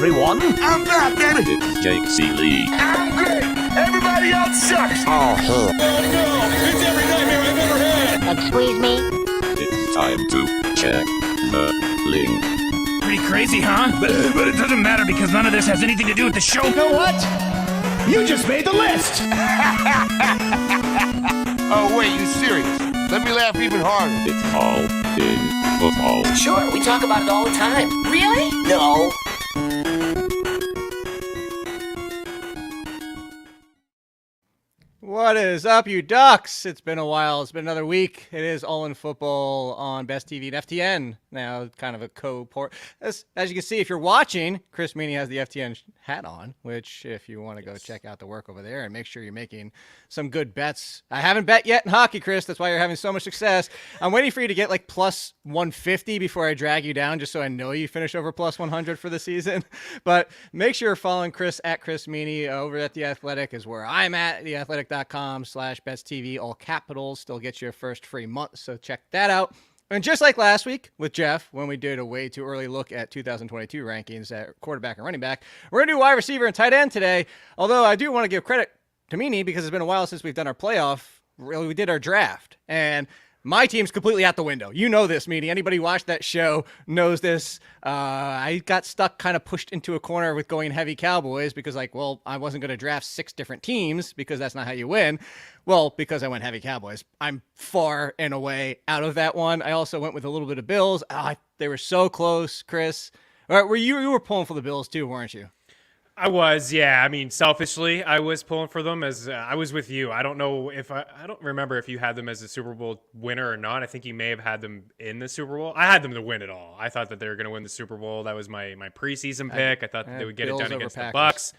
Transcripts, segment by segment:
everyone. I'm back, baby. It's Jake Ciely. I'm great. Everybody else sucks. Oh, no. It's every nightmare I've ever had. Excuse me? It's time to check the link. Pretty crazy, huh? But it doesn't matter because none of this has anything to do with the show. You know what? You just made the list. Oh, wait, you serious? Let me laugh even harder. It's all in football. Sure, we talk about it all the time. Really? No. What is up, you ducks? It's been a while. It's been another week. It is All in Football on Best TV and FTN. Now, kind of a co-port. As you can see, if you're watching, Chris Meaney has the FTN hat on, which if you want to go check out the work over there and make sure you're making some good bets. I haven't bet yet in hockey, Chris. That's why you're having so much success. I'm waiting for you to get like plus 150 before I drag you down, just so I know you finish over plus 100 for the season. But make sure you're following Chris at Chris Meaney over at The Athletic is where I'm at, theathletic.com/besttv, all capitals. Still gets you a first free month, so check that out. And just like last week with Jeff, when we did a way too early look at 2022 rankings at quarterback and running back, we're going to do wide receiver and tight end today. Although I do want to give credit to Meaney because it's been a while since we've done our playoff. Really, we did our draft. And my team's completely out the window. You know this, Meaney. Anybody who watched that show knows this. I got stuck kind of pushed into a corner with going heavy Cowboys because, I wasn't going to draft 6 different teams because that's not how you win. Well, because I went heavy Cowboys. I'm far and away out of that one. I also went with a little bit of Bills. They were so close, Chris. All right, you were pulling for the Bills too, weren't you? I was, yeah. I mean, selfishly, I was pulling for them as I was with you. I don't know if I don't remember if you had them as a Super Bowl winner or not. I think you may have had them in the Super Bowl. I had them to win it all. I thought that they were going to win the Super Bowl. That was my preseason pick. I thought that they would get Bills it done against the Bucks.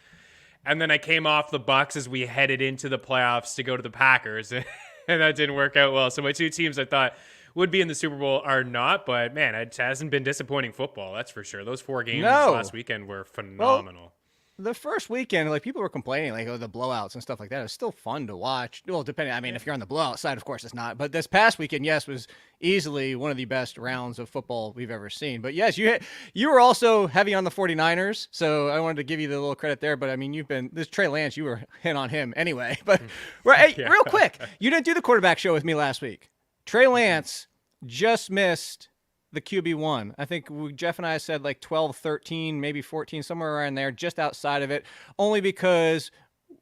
And then I came off the Bucks as we headed into the playoffs to go to the Packers, and that didn't work out well. So my two teams I thought would be in the Super Bowl are not, but man, it hasn't been disappointing football. That's for sure. Those 4 games last weekend were phenomenal. Well, the first weekend, people were complaining, the blowouts and stuff like that. It was still fun to watch. Well, depending, if you're on the blowout side, of course it's not. But this past weekend, yes, was easily one of the best rounds of football we've ever seen. But yes, you were also heavy on the 49ers, so I wanted to give you the little credit there. But this Trey Lance, you were hit on him anyway. But real quick, you didn't do the quarterback show with me last week. Trey Lance just missed the QB1. I think Jeff and I said 12, 13, maybe 14, somewhere around there, just outside of it, only because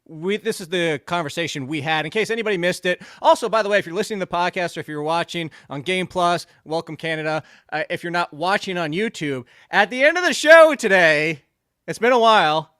this is the conversation we had in case anybody missed it. Also, by the way, if you're listening to the podcast or if you're watching on Game Plus, welcome Canada. If you're not watching on YouTube, at the end of the show today, it's been a while.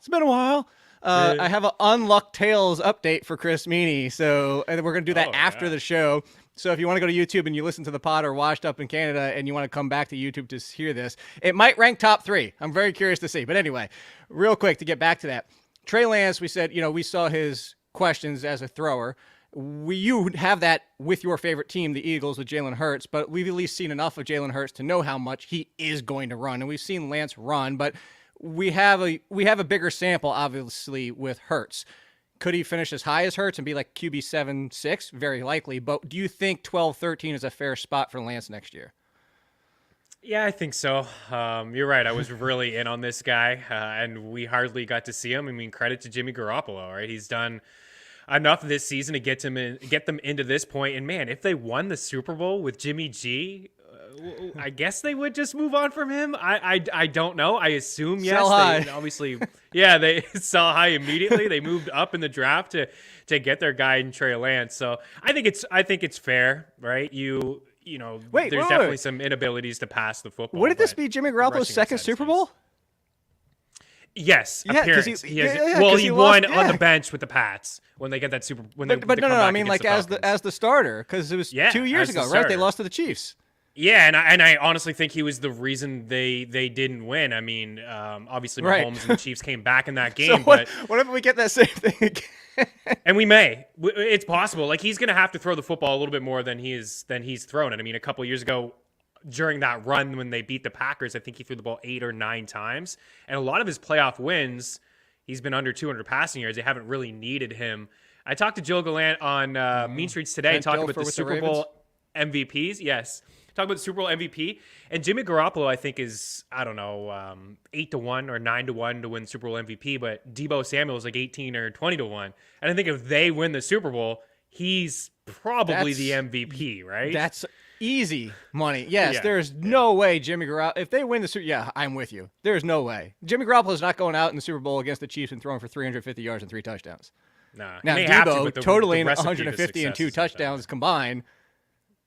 I have an Unluck Tales update for Chris Meaney. So we're going to do that after the show. So if you want to go to YouTube and you listen to the pod or Washed Up in Canada and you want to come back to YouTube to hear this, it might rank top 3. I'm very curious to see. But anyway, real quick to get back to that. Trey Lance, we said, we saw his questions as a thrower. You have that with your favorite team, the Eagles, with Jalen Hurts, but we've at least seen enough of Jalen Hurts to know how much he is going to run. And we've seen Lance run, but we have a bigger sample, obviously, with Hurts. Could he finish as high as Hurts and be like QB 7-6? Very likely. But do you think 12-13 is a fair spot for Lance next year? Yeah, I think so. You're right. I was really in on this guy, and we hardly got to see him. Credit to Jimmy Garoppolo, right? He's done enough this season to get them into this point. And man, if they won the Super Bowl with Jimmy G, I guess they would just move on from him. I don't know. I assume yes. Sell high. They obviously, yeah, they sell high immediately. They moved up in the draft to get their guy in Trey Lance. So I think it's fair, right? There's definitely some inabilities to pass the football. Wouldn't this be Jimmy Garoppolo's second Super Bowl? Yes, yeah, appearance. He won on the bench with the Pats when they get that Super. But no. I mean, as the starter, because it was 2 years ago, right? They lost to the Chiefs. Yeah, and I honestly think he was the reason they didn't win. Obviously, Mahomes and the Chiefs came back in that game. So what if we get that same thing again? And we may. It's possible. He's going to have to throw the football a little bit more than he's thrown it. A couple years ago, during that run when they beat the Packers, I think he threw the ball 8 or 9 times. And a lot of his playoff wins, he's been under 200 passing yards. They haven't really needed him. I talked to Joe Gallant on Mean Streets today talking about the Super Bowl MVPs. Yes. talk about the Super Bowl MVP, and Jimmy Garoppolo, I think, is, I don't know, 8-1 or 9-1 to win Super Bowl MVP, but Deebo Samuel is like 18 or 20-1. And I think if they win the Super Bowl, he's probably the MVP, right? That's easy money. Yes, there's no way Jimmy Garoppolo, if they win the Super, I'm with you. There's no way. Jimmy Garoppolo is not going out in the Super Bowl against the Chiefs and throwing for 350 yards and 3 touchdowns. Nah, now, Deebo totaling 150 and 2 touchdowns combined.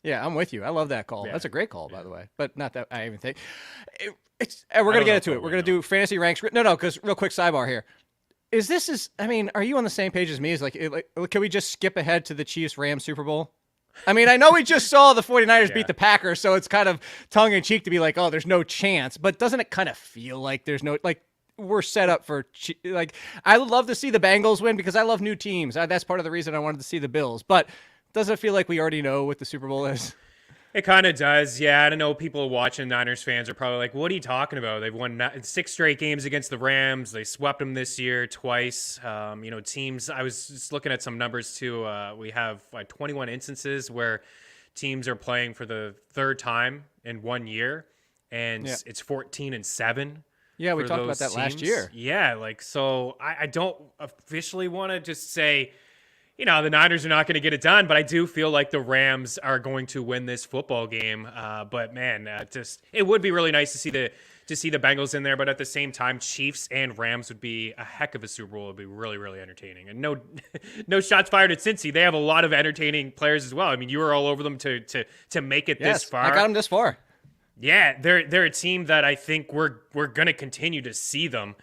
Yeah, I'm with you. I love that call. That's a great call, by the way. But not that I even think. We're going to get into it. We're going to do fantasy ranks. No, because real quick sidebar here. Are you on the same page as me? Can we just skip ahead to the Chiefs-Rams Super Bowl? I mean, I know we just saw the 49ers beat the Packers, so it's kind of tongue-in-cheek to be like, oh, there's no chance. But doesn't it kind of feel like there's no, like, we're set up for, like, I would love to see the Bengals win because I love new teams. That's part of the reason I wanted to see the Bills. But doesn't it feel like we already know what the Super Bowl is? It kind of does, yeah. I don't know. People watching Niners fans are probably like, what are you talking about? They've won 6 straight games against the Rams. They swept them this year twice. Teams, I was just looking at some numbers too. We have like 21 instances where teams are playing for the 3rd time in 1 year, and it's 14-7. Yeah, we talked about that last year. Yeah, so I don't officially want to just say, the Niners are not going to get it done, but I do feel like the Rams are going to win this football game. But man, it would be really nice to see the Bengals in there. But at the same time, Chiefs and Rams would be a heck of a Super Bowl. It would be really, really entertaining. And no shots fired at Cincy. They have a lot of entertaining players as well. I mean, you were all over them to make it this far. I got them this far. Yeah, they're a team that I think we're going to continue to see them.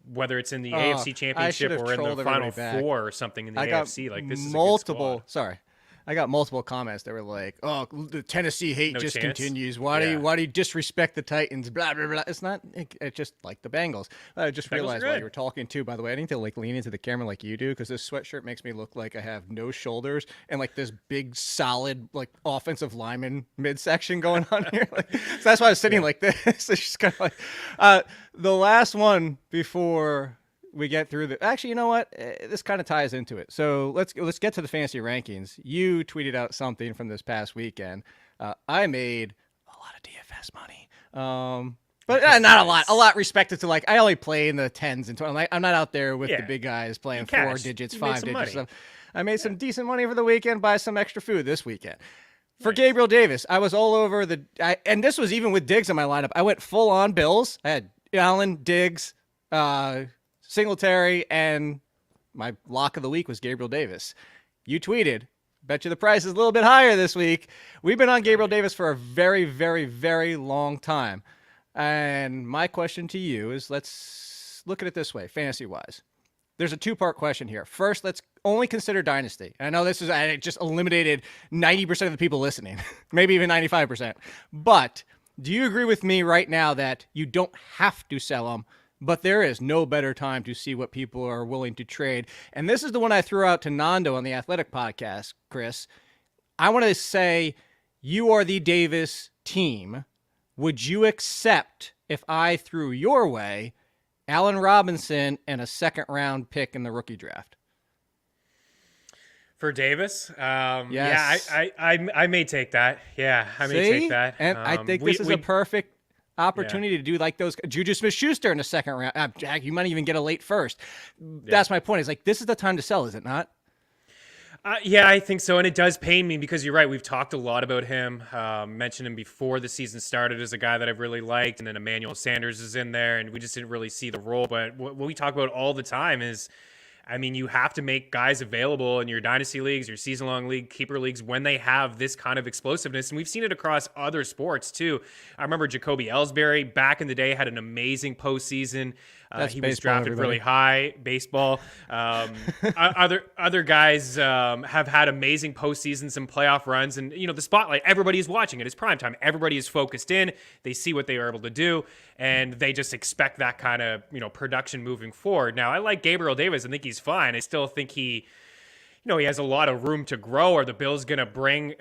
Whether it's in the AFC Championship or in the Final Four or something in the AFC, like this is a good squad. Sorry, I got multiple comments that were like, "Oh, the Tennessee hate continues. Why do you disrespect the Titans?" Blah blah blah. It's not. It's just like the Bengals. I just realized while you were talking too. By the way, I need to like lean into the camera like you do because this sweatshirt makes me look like I have no shoulders and like this big solid like offensive lineman midsection going on here. So that's why I was sitting like this. It's just kind of like the last one before we get through the. Actually, you know what? This kind of ties into it. So let's get to the fantasy rankings. You tweeted out something from this past weekend. I made a lot of DFS money, but not a lot. A lot respected to like I only play in the 10s and 20s. I'm not out there with the big guys playing 4 digits, 5 digits stuff. I made some decent money for the weekend. Buy some extra food this weekend. For Gabriel Davis, I was all over and this was even with Diggs in my lineup. I went full on Bills. I had Allen, Diggs, Singletary, and my lock of the week was Gabriel Davis. You tweeted, bet you the price is a little bit higher this week. We've been on Gabriel Davis for a very, very, very long time. And my question to you is, let's look at it this way, fantasy-wise. There's a 2-part question here. First, let's only consider Dynasty. I know I just eliminated 90% of the people listening, maybe even 95%. But do you agree with me right now that you don't have to sell them, but there is no better time to see what people are willing to trade? And this is the one I threw out to Nando on the Athletic podcast, Chris. I want to say you are the Davis team. Would you accept if I threw your way Allen Robinson and a 2nd-round pick in the rookie draft? For Davis? Yes. Yeah, I may take that. Yeah, I may take that. And I think this is a perfect opportunity to do like those Juju Smith-Schuster in the 2nd round. Jack, you might even get a late first. That's my point. It's like, this is the time to sell, is it not? Yeah, I think so. And it does pain me because you're right. We've talked a lot about him, mentioned him before the season started as a guy that I've really liked. And then Emmanuel Sanders is in there, and we just didn't really see the role. But what we talk about all the time is, I mean, you have to make guys available in your dynasty leagues, your season-long league, keeper leagues, when they have this kind of explosiveness. And we've seen it across other sports, too. I remember Jacoby Ellsbury back in the day had an amazing postseason. He was drafted really high. Baseball. Other guys have had amazing postseasons and playoff runs. And, the spotlight, everybody is watching it. It's prime time. Everybody is focused in. They see what they are able to do. And they just expect that kind of, production moving forward. Now, I like Gabriel Davis. I think he's fine. I still think he has a lot of room to grow. Are they going to bring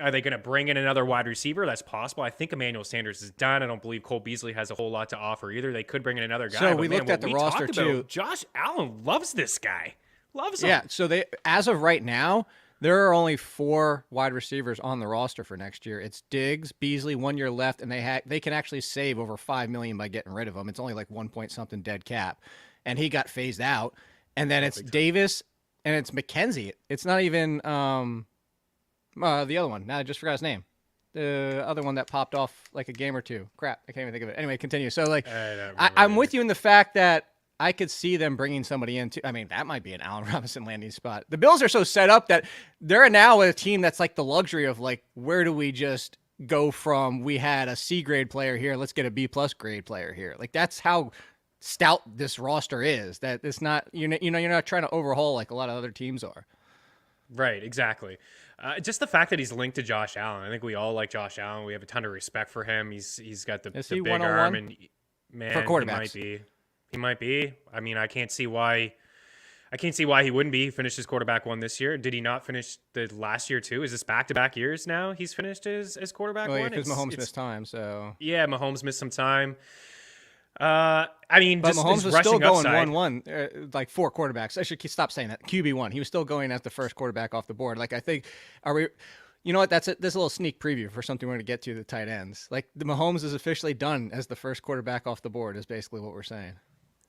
in another wide receiver? That's possible. I think Emmanuel Sanders is done. I don't believe Cole Beasley has a whole lot to offer either. They could bring in another guy. So we looked at the roster too. Josh Allen loves this guy. Loves him. Yeah. So as of right now, There are only 4 wide receivers on the roster for next year. It's Diggs, Beasley, 1 year left, and they can actually save over $5 million by getting rid of him. It's only like 1 point something dead cap, and he got phased out. And then it's Davis and it's McKenzie. It's not even the other one. Now I just forgot his name. The other one that popped off like a game or two. Crap, I can't even think of it. Anyway, continue. So like, I'm with you in the fact that I could see them bringing somebody in too. I mean, that might be an Allen Robinson landing spot. The Bills are so set up that they're now a team that's like the luxury of like, where do we just go from we had a C grade player here, let's get a B plus grade player here. Like that's how stout this roster is. That it's not you're not trying to overhaul like a lot of other teams are. Right, exactly. Just the fact that he's linked to Josh Allen. I think we all like Josh Allen. We have a ton of respect for him. He's got the big arm, and man, for quarterbacks. He might be. I mean, I can't see why he wouldn't be. He finished his quarterback 1 this year. Did he not finish the last year too? Is this back-to-back years now he's finished his quarterback 1? Yeah, because Mahomes missed time. So yeah, Mahomes missed some time. I mean, but just Mahomes was rushing still going upside. 1-1, like 4 quarterbacks. I should stop saying that. QB1. He was still going as the first quarterback off the board. Like I think, you know what? That's a little sneak preview for something we're going to get to, the tight ends. Like the Mahomes is officially done as the first quarterback off the board is basically what we're saying.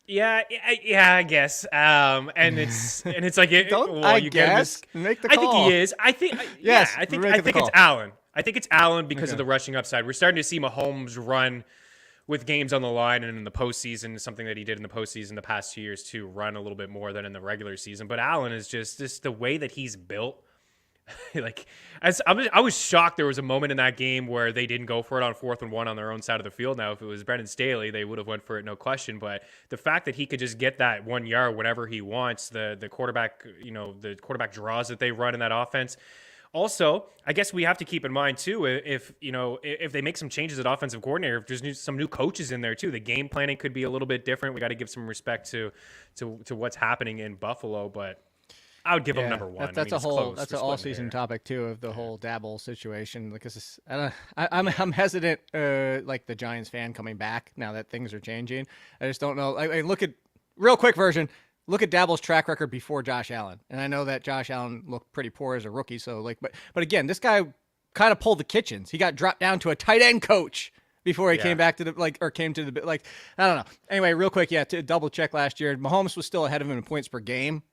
Yeah, I guess. And it's like Make the call. I think he is. I think yes. I think it's Allen. I think it's Allen because of the rushing upside. We're starting to see Mahomes run with games on the line, and in the postseason, something that he did in the postseason the past 2 years to run a little bit more than in the regular season. But Allen is just the way that he's built. Like, I was shocked there was a moment in that game where they didn't go for it on 4th and 1 on their own side of the field. Now, if it was Brendan Staley, they would have went for it, no question. But the fact that he could just get that 1 yard whenever he wants, the quarterback, the quarterback draws that they run in that offense. Also, I guess we have to keep in mind too, if they make some changes at offensive coordinator, if there's some new coaches in there too, the game planning could be a little bit different. We got to give some respect to what's happening in Buffalo, but I would give them number 1. That's an all season topic too of the whole Dabble situation, because I'm hesitant, like the Giants fan coming back now that things are changing. I just don't know. I look at real quick version. Look at Dabble's track record before Josh Allen. And I know that Josh Allen looked pretty poor as a rookie. So but again, this guy kind of pulled the kitchens. He got dropped down to a tight end coach before he came back to came to the, I don't know. Anyway, real quick. Yeah. To double check last year, Mahomes was still ahead of him in points per game,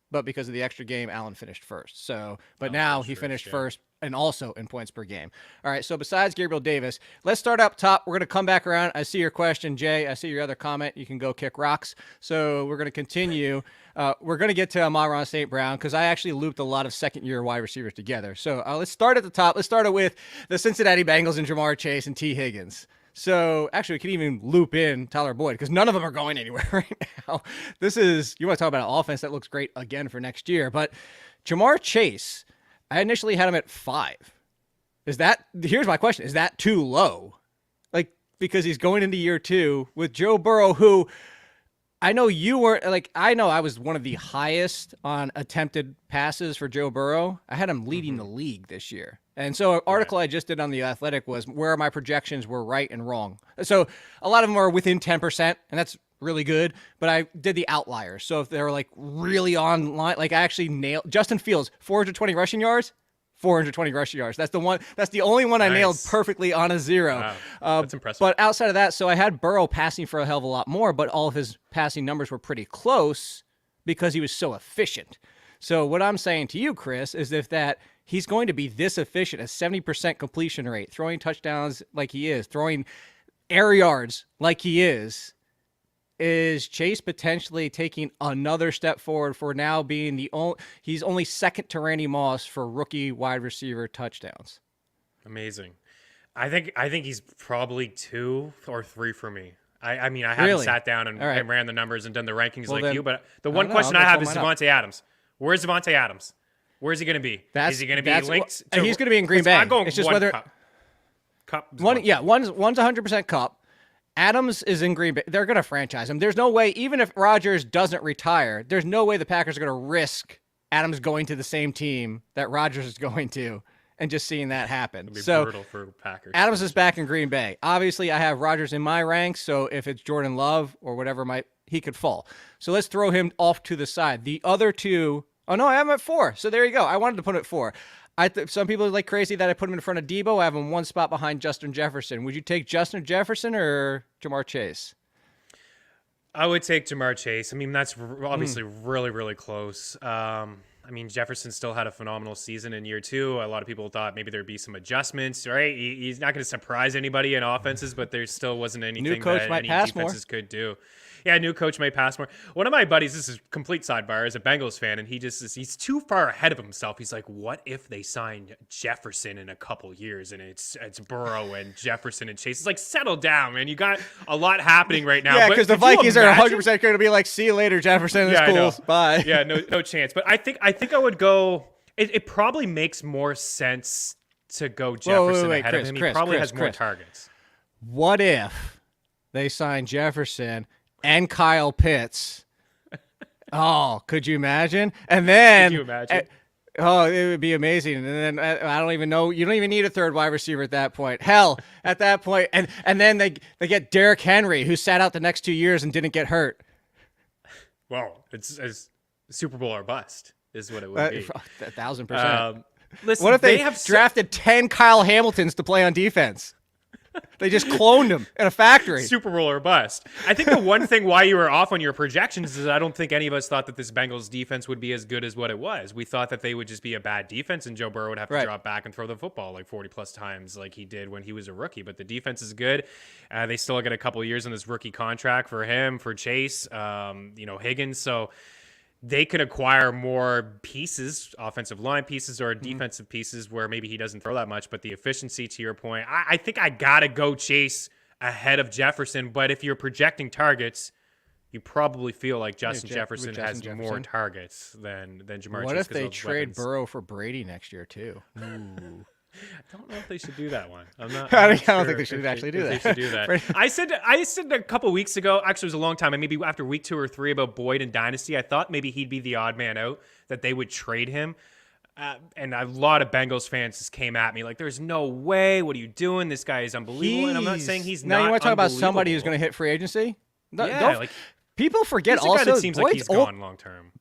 but because of the extra game, Allen finished first. So, but now he finished first and also in points per game. All right, so besides Gabriel Davis, let's start up top. We're going to come back around. I see your question, Jay. I see your other comment. You can go kick rocks. So we're going to continue. We're going to get to Amon-Ra St. Brown because I actually looped a lot of second-year wide receivers together. So let's start at the top. Let's start it with the Cincinnati Bengals and Jamar Chase and T. Higgins. So actually, we can even loop in Tyler Boyd because none of them are going anywhere right now. You want to talk about an offense that looks great again for next year. But Jamar Chase, I initially had him at 5. Here's my question. Is that too low? Like, because he's going into year 2 with Joe Burrow, who I know you weren't, I know I was one of the highest on attempted passes for Joe Burrow. I had him leading the league this year. And so an article I just did on The Athletic was where my projections were right and wrong. So a lot of them are within 10%, and that's really good, but I did the outliers. So if they were really on line, I actually nailed Justin Fields, 420 rushing yards, 420 rushing yards. That's the only one I nailed perfectly on a 0. Wow. That's impressive. But outside of that, so I had Burrow passing for a hell of a lot more, but all of his passing numbers were pretty close because he was so efficient. So what I'm saying to you, Chris, is that he's going to be this efficient, a 70% completion rate, throwing touchdowns like he is, throwing air yards like he is Chase potentially taking another step forward for now being he's only second to Randy Moss for rookie wide receiver touchdowns. Amazing. I think he's probably 2 or 3 for me. I mean, I haven't sat down and ran the numbers and done the rankings you, but the one question I have is Devonte Adams. Where's Devonte Adams? Where's he going to be? Is he going to be linked? He's going to be in Green Bay. It's just whether Cup. One's 100% Cup. Adams is in Green Bay. They're going to franchise him. There's no way, even if Rodgers doesn't retire, there's no way the Packers are going to risk Adams going to the same team that Rodgers is going to and just seeing that happen. It'd be brutal for Packers. Adams is back in Green Bay. Obviously, I have Rodgers in my ranks, so if it's Jordan Love or whatever, he could fall. So let's throw him off to the side. The other two Oh no, I have him at 4. So there you go. I wanted to put him at 4. Some people are like crazy that I put him in front of Debo. I have him one spot behind Justin Jefferson. Would you take Justin Jefferson or Jamar Chase? I would take Jamar Chase. I mean, that's obviously really, really close. I mean, Jefferson still had a phenomenal season in year 2. A lot of people thought maybe there'd be some adjustments, right? He's not going to surprise anybody in offenses, but there still wasn't anything that any defenses could do. Yeah, new coach might pass more. One of my buddies, this is complete sidebar, is a Bengals fan, and he's too far ahead of himself. He's like, what if they sign Jefferson in a couple years and it's Burrow and Jefferson and Chase? It's like, settle down, man. You got a lot happening right now. Yeah, because the Vikings are 100% going to be like, see you later, Jefferson. It's cool. Bye. Yeah, no chance. But I think I would go. It probably makes more sense to go Jefferson ahead of him. He probably has more targets. What if they sign Jefferson and Kyle Pitts? Oh, could you imagine? And then, could you imagine? It would be amazing. And then I don't even know. You don't even need a third wide receiver at that point. Hell, at that point, and then they get Derrick Henry, who sat out the next 2 years and didn't get hurt. Well, it's Super Bowl or bust is what it would be. 1,000%. Listen, what if they have drafted 10 Kyle Hamiltons to play on defense? They just cloned him in a factory. Super Bowl or bust. I think the one thing why you were off on your projections is I don't think any of us thought that this Bengals defense would be as good as what it was. We thought that they would just be a bad defense and Joe Burrow would have to drop back and throw the football like 40 plus times like he did when he was a rookie. But the defense is good. They still get a couple of years on this rookie contract for him, for Chase, Higgins. So they could acquire more pieces, offensive line pieces or defensive pieces where maybe he doesn't throw that much. But the efficiency, to your point, I think I got to go Chase ahead of Jefferson. But if you're projecting targets, you probably feel like Justin Jefferson has more targets than Jamar Chase. What if they trade Burrow for Brady next year, too? Ooh. I don't know if they should do that one. I don't think they should actually do that. They should do that. I said a couple weeks ago, actually it was a long time, maybe after week 2 or 3 about Boyd and Dynasty. I thought maybe he'd be the odd man out, that they would trade him. And a lot of Bengals fans just came at me like, there's no way. What are you doing? This guy is unbelievable. And I'm not saying he's not. Now you want to talk about somebody who's going to hit free agency? People forget he's also. It seems like he's gone long term.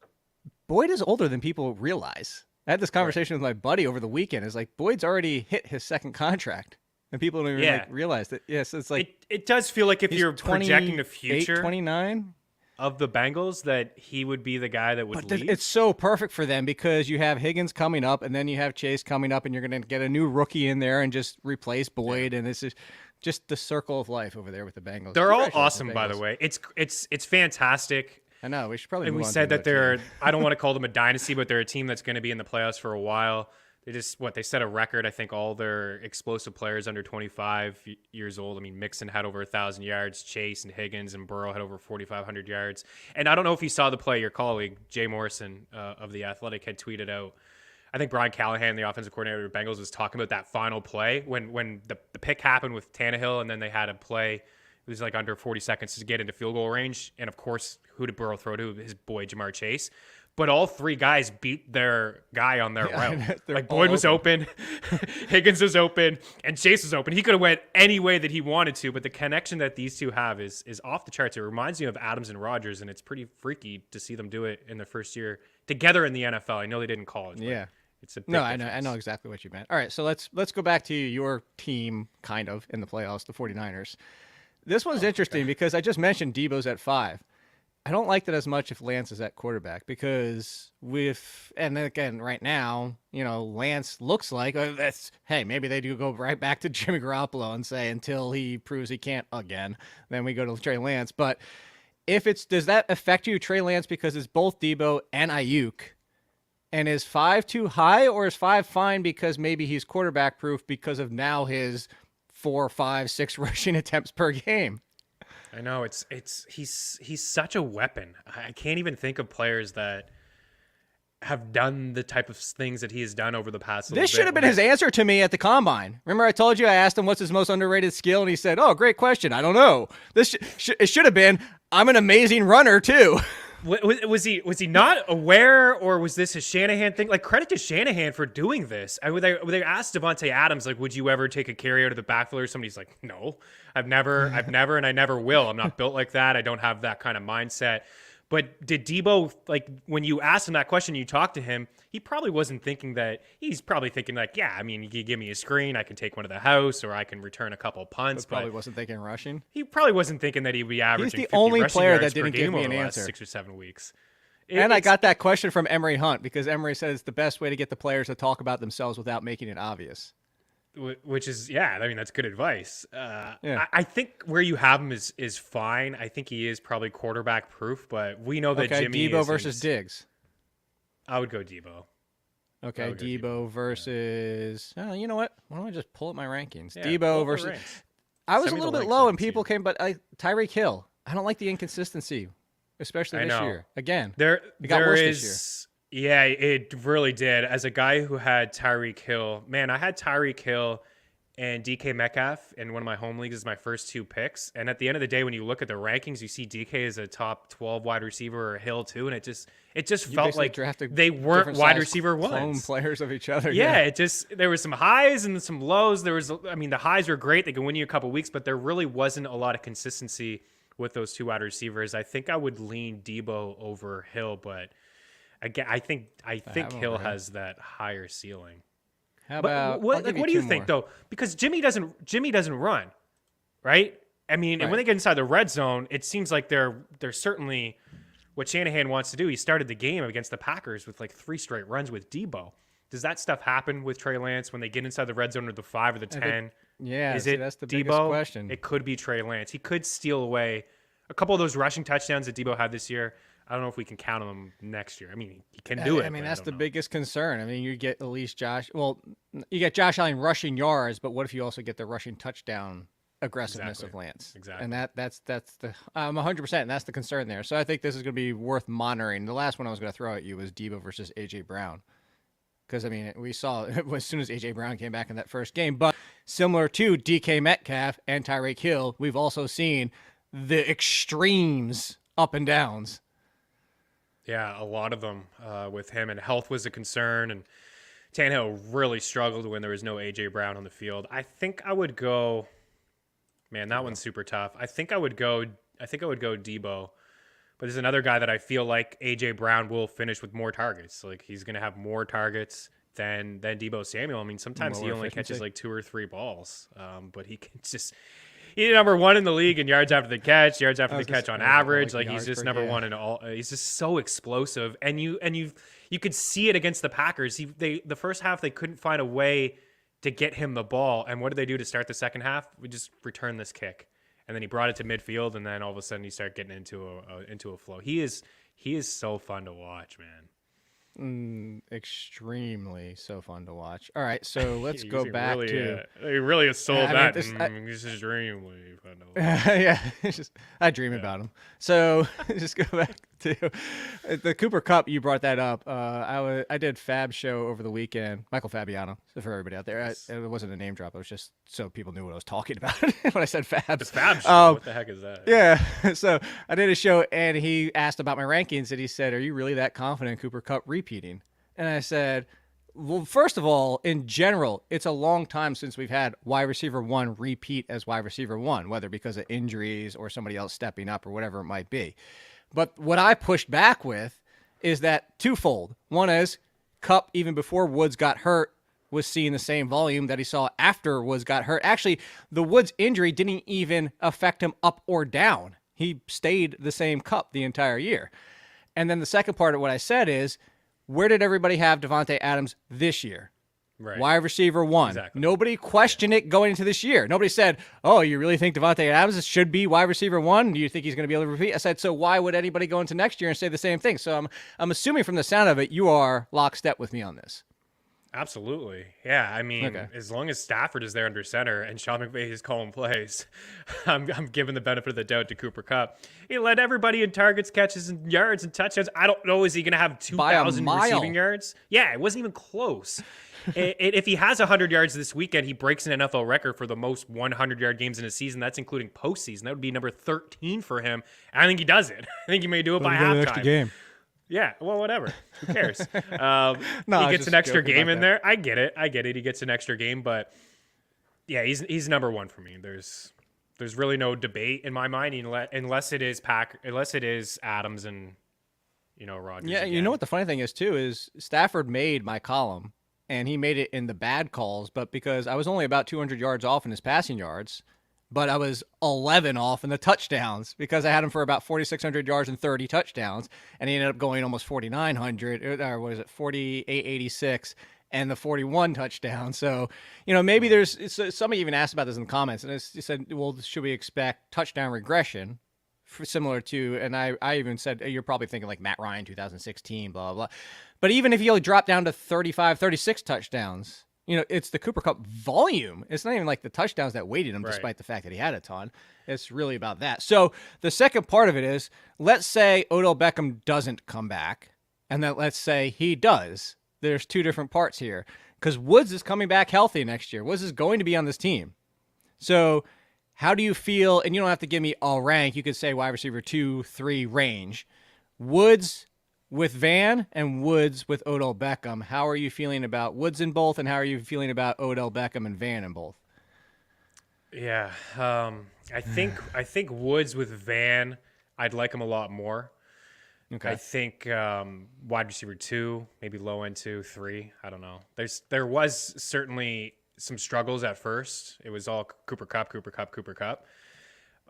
Boyd is older than people realize. I had this conversation with my buddy over the weekend. It's like Boyd's already hit his second contract, and people don't even realize that. Yes, it's like it does feel like if you're projecting the future, 29 of the Bengals, that he would be the guy that would lead. It's so perfect for them because you have Higgins coming up, and then you have Chase coming up, and you're going to get a new rookie in there and just replace Boyd, and this is just the circle of life over there with the Bengals. They're all awesome, by the way. It's fantastic. I know. We should probably. And we said that they're. I don't want to call them a dynasty, but they're a team that's going to be in the playoffs for a while. They they set a record. I think all their explosive players under 25 years old. I mean, Mixon had over 1,000 yards. Chase and Higgins and Burrow had over 4,500 yards. And I don't know if you saw the play. Your colleague Jay Morrison of the Athletic had tweeted out. I think Brian Callahan, the offensive coordinator of the Bengals, was talking about that final play when the pick happened with Tannehill, and then they had a play. It was like under 40 seconds to get into field goal range. And, of course, who did Burrow throw to? His boy, Jamar Chase. But all 3 guys beat their guy on their route. Like, Boyd was open, Higgins was open, and Chase was open. He could have went any way that he wanted to, but the connection that these two have is off the charts. It reminds me of Adams and Rodgers, and it's pretty freaky to see them do it in their first year together in the NFL. I know they did in college. Yeah. It's a big difference. I know exactly what you meant. All right, so let's go back to your team, kind of, in the playoffs, the 49ers. This one's interesting because I just mentioned Debo's at 5. I don't like that as much if Lance is at quarterback because and then again, right now, Lance looks like maybe they do go right back to Jimmy Garoppolo and say until he proves he can't again, then we go to Trey Lance. But does that affect you, Trey Lance, because it's both Debo and Ayuk? And is 5 too high or is 5 fine because maybe he's quarterback proof because of now his 4, 5, 6 rushing attempts per game? I know he's such a weapon. I can't even think of players that have done the type of things that he has done over the past little bit. This should have been his answer to me at the Combine. Remember I told you I asked him what's his most underrated skill, and he said, "Oh, great question. I don't know." It should have been, "I'm an amazing runner too." Was he not aware, or was this a Shanahan thing? Like, credit to Shanahan for doing this. They asked Devonte Adams, like, would you ever take a carry out of the backfield? Or somebody's like, no, I've never, and I never will. I'm not built like that. I don't have that kind of mindset. But did Debo, like, when you asked him that question, you talked to him, he probably wasn't thinking that. He's probably thinking, like, yeah, I mean, you give me a screen, I can take one to the house, or I can return a couple punts. Probably wasn't thinking rushing. He probably wasn't thinking that he would be averaging He's the 50 only rushing player yards that didn't per give game me over an the last answer. 6 or 7 weeks. And I got that question from Emery Hunt because Emery said it's the best way to get the players to talk about themselves without making it obvious. Which is, yeah, I mean, that's good advice. Yeah. I think where you have him is fine. I think he is probably quarterback proof, but we know that Jimmy Debo versus Diggs. I would go Debo. Okay, Debo versus. Oh, you know what? Why don't I just pull up my rankings? Yeah, Debo versus. I was a little bit low, and people came, but Tyreek Hill. I don't like the inconsistency, especially this year. Again, it got worse this year. Yeah, it really did. As a guy who had Tyreek Hill, man, I had Tyreek Hill and DK Metcalf in one of my home leagues as my first 2 picks. And at the end of the day, when you look at the rankings, you see DK as a top 12 wide receiver or Hill too, and it just felt like they weren't wide receiver ones. Clone players of each other. Yeah, there was some highs and some lows. The highs were great; they could win you a couple weeks, but there really wasn't a lot of consistency with those 2 wide receivers. I think I would lean Debo over Hill, but. Again, I think Hill has that higher ceiling. How about what do you think though? Because Jimmy doesn't run, right? I mean, and when they get inside the red zone, it seems like they're certainly what Shanahan wants to do. He started the game against the Packers with like 3 straight runs with Debo. Does that stuff happen with Trey Lance when they get inside the red zone or the 5 or the 10? That's the biggest Debo? question. It could be Trey Lance. He could steal away a couple of those rushing touchdowns that Debo had this year. I don't know if we can count on him next year. I mean, he can do it. I mean, that's the biggest concern. I mean, you get at least you get Josh Allen rushing yards, but what if you also get the rushing touchdown aggressiveness of Lance? Exactly. And that's the 100%, and that's the concern there. So I think this is going to be worth monitoring. The last one I was going to throw at you was Debo versus AJ Brown. Because, I mean, we saw as soon as A.J. Brown came back in that first game. But similar to DK Metcalf and Tyreek Hill, we've also seen the extremes up and downs. Yeah, a lot of them with him. And health was a concern. And Tannehill really struggled when there was no A.J. Brown on the field. I think I would go – man, that one's super tough. I think I would go Debo. But there's another guy that I feel like A.J. Brown will finish with more targets. Like, he's going to have more targets than Deebo Samuel. I mean, sometimes he only catches like 2 or 3 balls. But he can just – he's number 1 in the league in yards after the catch on average. Like, he's just number 1 in all – he's just so explosive. And you could see it against the Packers. The first half, they couldn't find a way to get him the ball. And what did they do to start the second half? We just returned this kick. And then he brought it to midfield, and then all of a sudden he started getting into a flow. He is so fun to watch, man. Extremely so fun to watch. All right, so let's go back to. He really has sold that. He's extremely fun to watch. Yeah, I dream about him. So just go back to the Cooper Kupp. You brought that up. I did Fab show over the weekend. Michael Fabiano. So for everybody out there, it wasn't a name drop. It was just so people knew what I was talking about when I said Fab. It's Fab show. What the heck is that? Yeah. So I did a show, and he asked about my rankings, and he said, "Are you really that confident in Cooper Kupp repeating?" And I said, well, first of all, in general, it's a long time since we've had wide receiver 1 repeat as wide receiver 1, whether because of injuries or somebody else stepping up or whatever it might be. But what I pushed back with is that twofold. One is Kupp, even before Woods got hurt, was seeing the same volume that he saw after Woods got hurt. Actually, the Woods injury didn't even affect him up or down. He stayed the same Kupp the entire year. And then the second part of what I said is, where did everybody have Devonte Adams this year? Right. Wide receiver 1. Exactly. Nobody questioned it going into this year. Nobody said, oh, you really think Devonte Adams should be wide receiver 1? Do you think he's going to be able to repeat? I said, so why would anybody go into next year and say the same thing? So I'm assuming from the sound of it, you are lockstep with me on this. Absolutely. Yeah, I mean, as long as Stafford is there under center and Sean McVay is calling plays, I'm giving the benefit of the doubt to Cooper Kupp. He led everybody in targets, catches, and yards and touchdowns. I don't know, is he going to have 2,000 receiving yards? Yeah, it wasn't even close. If he has 100 yards this weekend, he breaks an NFL record for the most 100-yard games in a season. That's including postseason. That would be number 13 for him. And I think he does it. I think he may do it by halftime. Extra game. Yeah, well, whatever. Who cares? He No, gets an extra game in there. I get it. He gets an extra game, but yeah, he's number 1 for me. There's really no debate in my mind unless it is Adams and Rodgers. Yeah, again. you know what the funny thing is too is Stafford made my column, and he made it in the bad calls, but because I was only about 200 yards off in his passing yards, but I was 11 off in the touchdowns because I had him for about 4,600 yards and 30 touchdowns, and he ended up going almost 4,900, or what is it, 4,886, and the 41 touchdowns. So, maybe there's somebody even asked about this in the comments, and he said, well, should we expect touchdown regression similar to, and I even said, you're probably thinking like Matt Ryan 2016, blah, blah, blah. But even if you drop down to 35, 36 touchdowns, it's the Cooper Kupp volume. It's not even like the touchdowns that weighted him, despite the fact that he had a ton. It's really about that. So the second part of it is, let's say Odell Beckham doesn't come back, and then let's say he does. There's two different parts here, because Woods is coming back healthy next year. Woods is going to be on this team. So how do you feel? And you don't have to give me all rank. You could say wide receiver 2, 3 range. Woods with Van and Woods with Odell Beckham. How are you feeling about Woods in both, and how are you feeling about Odell Beckham and Van in both? Yeah, I think Woods with Van, I'd like him a lot more. Okay. I think wide receiver 2, maybe low end 2, 3. I don't know. There was certainly some struggles at first. It was all Cooper Kupp.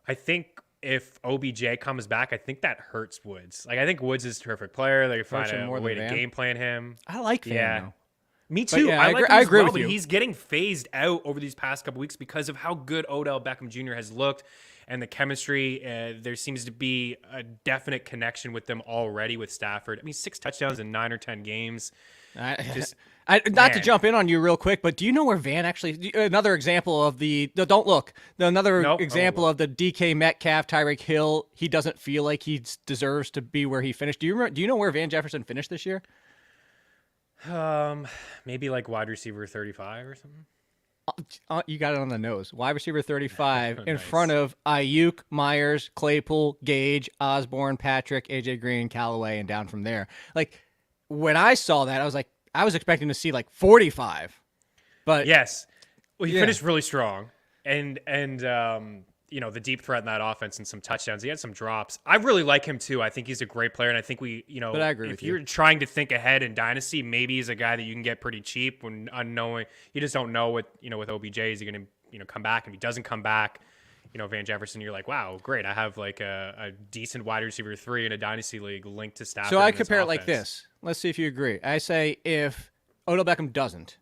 I think if OBJ comes back, I think that hurts Woods. Like, I think Woods is a terrific player. They find a way to game plan him. I like Van, though. Me too. Yeah, I agree with you. But he's getting phased out over these past couple weeks because of how good Odell Beckham Jr. has looked and the chemistry. There seems to be a definite connection with them already with Stafford. I mean, 6 touchdowns in 9 or 10 games. Not to jump in on you real quick, but do you know where Van actually? Another example of example of the DK Metcalf, Tyreek Hill. He doesn't feel like he deserves to be where he finished. Do you know where Van Jefferson finished this year? Maybe like wide receiver 35 or something. You got it on the nose. Wide receiver 35 in Nice. front of Ayuk, Myers, Claypool, Gage, Osborne, Patrick, AJ Green, Callaway, and down from there. Like, when I saw that, I was expecting to see like 45. But yes, well, he finished really strong, and the deep threat in that offense and some touchdowns. He had some drops. I really like him too. I think he's a great player, and I think But I agree if with you. you're trying to think ahead in dynasty, maybe he's a guy that you can get pretty cheap when unknowing. You just don't know with OBJ, is he going to come back? If he doesn't come back, Van Jefferson, you're like, wow, great. I have like a decent wide receiver 3 in a dynasty league linked to Stafford. So I compare it like this. Let's see if you agree. I say if Odell Beckham doesn't,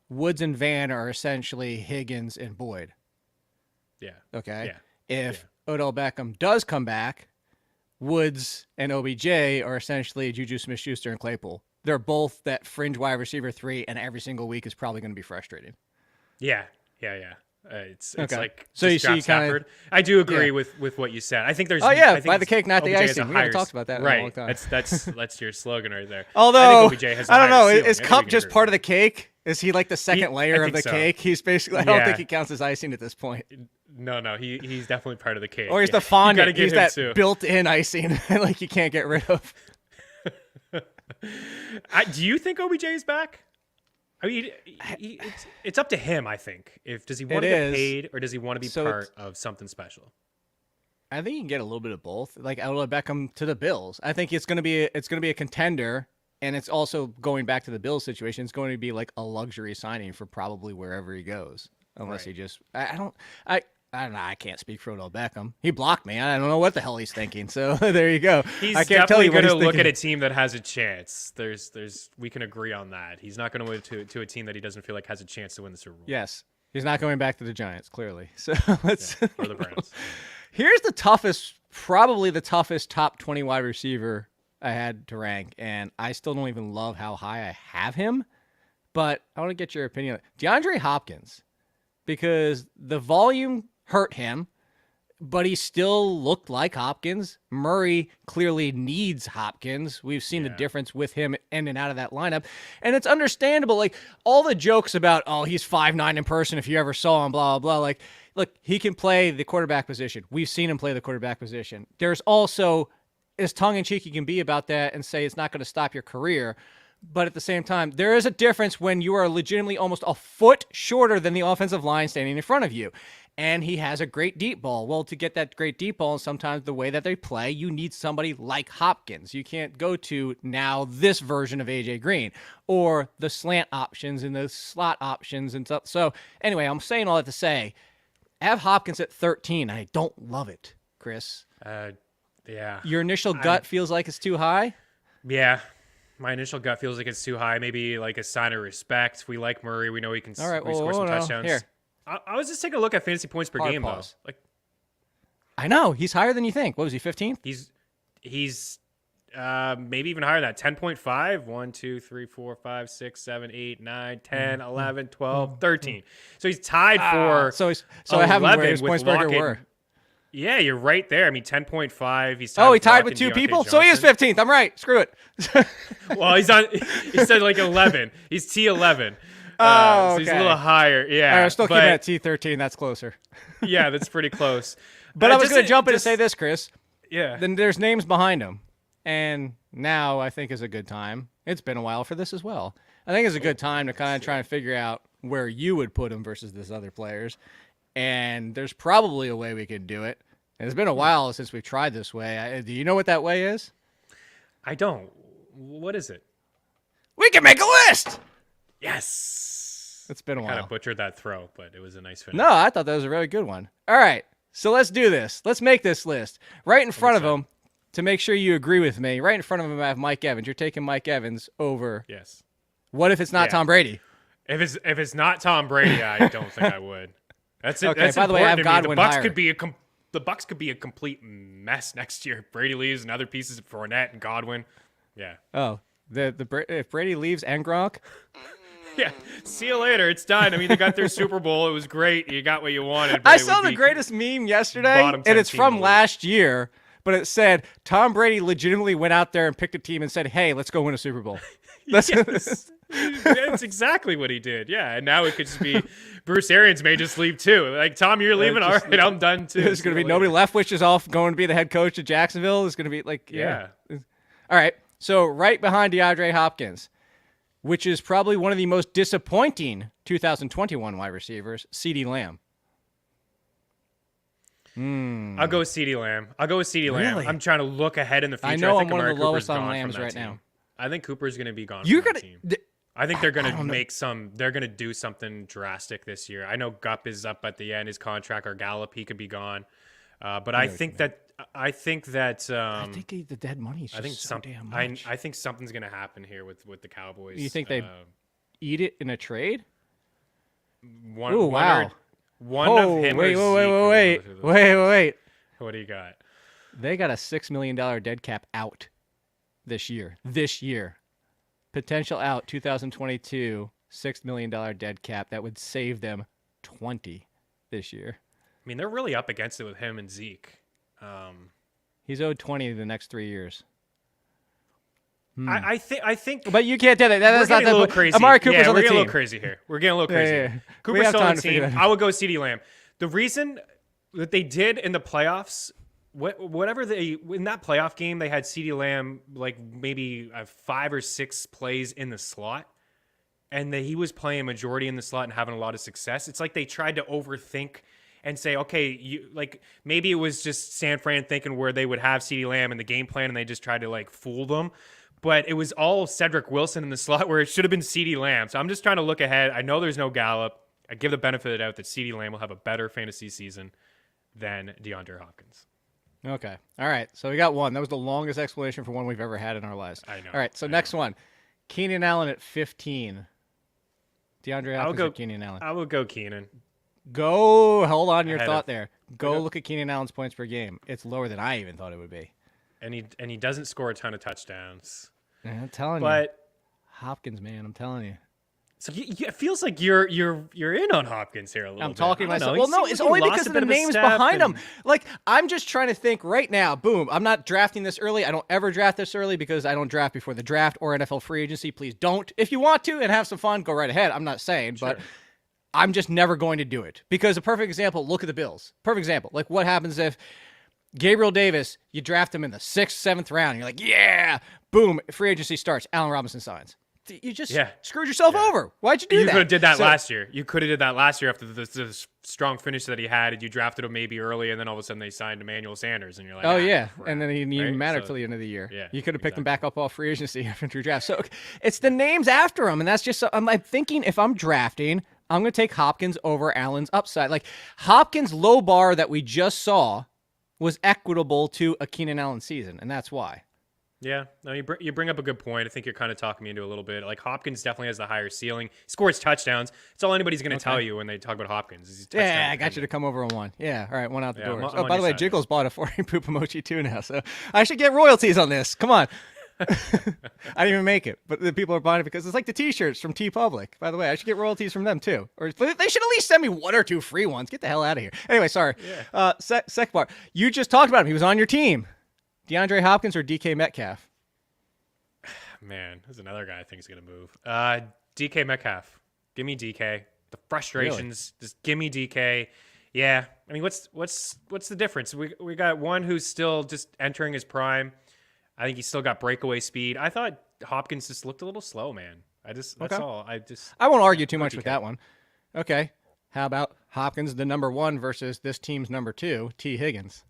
Woods and Van are essentially Higgins and Boyd. Yeah. Okay. Yeah. If Odell Beckham does come back, Woods and OBJ are essentially Juju Smith-Schuster and Claypool. They're both that fringe wide receiver 3, and every single week is probably going to be frustrating. Yeah. It's Okay. like So just you draft Stafford. I do agree with what you said. I think there's. Oh yeah, I think buy the cake, not the OBJ has icing. a We haven't higher- talked about that in right. a long time. That's your slogan right there. Although I think OBJ has a I don't higher know, ceiling. is I think Cup we can just agree. part of the cake? Is he like the second layer I of the think so. cake? He's basically. I don't Yeah. think he counts as icing at this point. No, he's definitely part of the cake. Or he's the You fondant. gotta give He's him that too. built-in icing, like you can't get rid of. Do you think OBJ is back? I mean, it's up to him. I think. Does he want to get paid, or does he want to be part of something special? I think you can get a little bit of both. Like Odell Beckham to the Bills. I think it's going to be a contender, and it's also going back to the Bills situation. It's going to be like a luxury signing for probably wherever he goes, unless he just. I don't know. I can't speak for Odell Beckham. He blocked me. I don't know what the hell he's thinking. So there you go. He's I can't tell definitely you what going to he's look thinking. at a team that has a chance. We can agree on that. He's not going to move to a team that he doesn't feel like has a chance to win the Super Bowl. Yes, he's not going back to the Giants. Clearly. So let's. Or the Browns. Here's probably the toughest top 20 wide receiver I had to rank, and I still don't even love how high I have him, but I want to get your opinion on it. DeAndre Hopkins, because the volume hurt him, but he still looked like Hopkins. Murray clearly needs Hopkins. We've seen the difference with him in and out of that lineup, and it's understandable. Like, all the jokes about, oh, he's 5'9" in person if you ever saw him, blah, blah, blah. Like, look, he can play the quarterback position. We've seen him play the quarterback position. There's also, as tongue-in-cheek you can be about that and say it's not going to stop your career, but at the same time, there is a difference when you are legitimately almost a foot shorter than the offensive line standing in front of you. and he has a great deep ball. Well, to get that great deep ball, and sometimes the way that they play, you need somebody like Hopkins. You can't go to now this version of AJ Green or the slant options and the slot options and stuff. So anyway, I'm saying all that to say, I have Hopkins at 13. I don't love it, Chris. Yeah. Your initial gut feels like it's too high? Yeah. My initial gut feels like it's too high. Maybe like a sign of respect. We like Murray. We know he can score some touchdowns. Here. I was just taking a look at fantasy points per game, pause. though. Like, I know. He's higher than you think. What was he, 15th? He's maybe even higher than that. 10.5. 1, 2, 3, 4, 5, 6, 7, 8, 9, 10, 11, 12, 13. So he's tied for So I have him where his with points per game Lockett. were. Yeah, you're right there. I mean, 10.5. He's tied He tied with Lockett two and Deontay people? So he is Johnson. 15th. I'm right. Screw it. Well, he said like 11. He's T11. Oh, So he's a okay. little higher. Yeah. All right, I'm still but- keeping it at T13. That's closer. Yeah, that's pretty close. But I was just- going to jump in and just- say this, Chris. Yeah. Then there's names behind him. And now I think is a good time. It's been a while for this as well. I think it's a good time to kind of try and figure out where you would put him versus these other players. And there's probably a way we could do it. And it's been a while since we've tried this way. Do you know what that way is? I don't. What is it? We can make a list! Yes. It's been a Kind while. of butchered that throw, but it was a nice finish. No, I thought that was a really good one. All right, so let's do this. Let's make this list. Right in front of him, to make sure you agree with me, right in front of him I have Mike Evans. You're taking Mike Evans over. Yes. What if it's not Yeah. Tom Brady? If it's not Tom Brady, I don't think I would. That's it. Okay, That's by the way, I have important to me. Godwin The Bucks higher. could be a complete mess next year. Brady leaves and other pieces of Fournette and Godwin. Yeah. Oh, if Brady leaves and Gronk? Yeah. See you later. It's done. I mean, they got their Super Bowl. It was great. You got what you wanted. But I it saw would the be greatest meme yesterday, bottom 10 and it's team in from the league. last year, but it said Tom Brady legitimately went out there and picked a team and said, hey, let's go win a Super Bowl. That's Yes. That's exactly what he did. Yeah. And now it could just be Bruce Arians may just leave too. Like, Tom, you're leaving. All right, I'm done too. There's going to be nobody left, which is off going to be the head coach of Jacksonville. It's going to be like, Yeah. All right. So right behind DeAndre Hopkins, which is probably one of the most disappointing 2021 wide receivers, CeeDee Lamb. I'll go with CeeDee Lamb. Really? I'm trying to look ahead in the future. I know think I'm one of Amari the lowest Cooper's on gone Lambs from that right team. now. I think Cooper's going to be gone You're from going that team. I think they're going to don't know. make they're going to do something drastic this year. I know Gupp is up at the end, his contract, or Gallup, he could be gone. But I think that I think the dead money is just I think so damn much. I think something's going to happen here with the Cowboys. You think they eat it in a trade? one, Ooh, one wow. or- one Oh, of him wait. or Zeke Wait. What do you got? They got a $6 million dead cap out this year. Potential out 2022, $6 million dead cap. That would save them 20 this year. I mean, they're really up against it with him and Zeke. He's owed 20 the next 3 years. I think But you can't do that. That's we're not getting a little that. crazy. Amari Cooper's yeah, on we're the getting a team. little crazy here. We're getting a little crazy. Yeah. We Cooper's have still on time the to figure team. that out. I would go CeeDee Lamb. The reason that they did in the playoffs, whatever in that playoff game, they had CeeDee Lamb like maybe 5 or 6 plays in the slot, and he was playing majority in the slot and having a lot of success. It's like they tried to overthink and say, okay, maybe it was just San Fran thinking where they would have CeeDee Lamb in the game plan, and they just tried to like fool them. But it was all Cedric Wilson in the slot where it should have been CeeDee Lamb. So I'm just trying to look ahead. I know there's no Gallup. I give the benefit of the doubt that CeeDee Lamb will have a better fantasy season than DeAndre Hopkins. Okay. All right. So we got one. That was the longest explanation for one we've ever had in our lives. I know. All right. So next one. Keenan Allen at 15. DeAndre Hopkins or Keenan Allen? I will go Keenan. Hold on your Ahead thought of- there. Go look at Keenan Allen's points per game. It's lower than I even thought it would be. And he doesn't score a ton of touchdowns. I'm telling you. But Hopkins, man, I'm telling you. so it feels like you're in on Hopkins here a little I'm bit. talking I don't myself. know. Well, He no, seems it's like he only lost because a of bit the of a names step behind him. and- Like, I'm just trying to think right now. Boom. I'm not drafting this early. I don't ever draft this early because I don't draft before the draft or NFL free agency. Please don't. If you want to and have some fun, go right ahead. I'm not saying, but I'm just never going to do it. Because a perfect example, look at the Bills. Perfect example. Like, what happens if Gabriel Davis, you draft him in the 6th, 7th round, and you're like, yeah, boom, free agency starts. Allen Robinson signs. You just screwed yourself over. Why'd you do that? You could have did that last year. You could have did that last year after the strong finish that he had, and you drafted him maybe early, and then all of a sudden they signed Emmanuel Sanders, and you're like, crap. And then he didn't even matter till the end of the year. Yeah, you could have picked him back up off free agency after your draft. So it's the names after him, and that's just I'm thinking if I'm drafting, I'm going to take Hopkins over Allen's upside. Like Hopkins' low bar that we just saw was equitable to a Keenan Allen season, and that's why. Yeah, no, you bring up a good point. I think you're kind of talking me into a little bit. Like Hopkins definitely has the higher ceiling. He scores touchdowns. It's all anybody's going to tell you when they talk about Hopkins. I got you to come over on one. Yeah, all right, one out the door. By the way, Jiggles bought a 40 poop emoji too now, so I should get royalties on this. Come on. I didn't even make it, but the people are buying it because it's like the T-shirts from TeePublic. By the way, I should get royalties from them too, or they should at least send me 1 or 2 free ones. Get the hell out of here. Anyway, sorry. Yeah. Second part. You just talked about him. He was on your team. DeAndre Hopkins or DK Metcalf? Man, there's another guy I think is going to move. DK Metcalf. Give me DK. The frustrations, just give me DK. Yeah, I mean, what's the difference? We got one who's still just entering his prime. I think he's still got breakaway speed. I thought Hopkins just looked a little slow, man. That's all. I won't argue too much with that one. Okay, how about Hopkins, the number 1 versus this team's number 2, T. Higgins?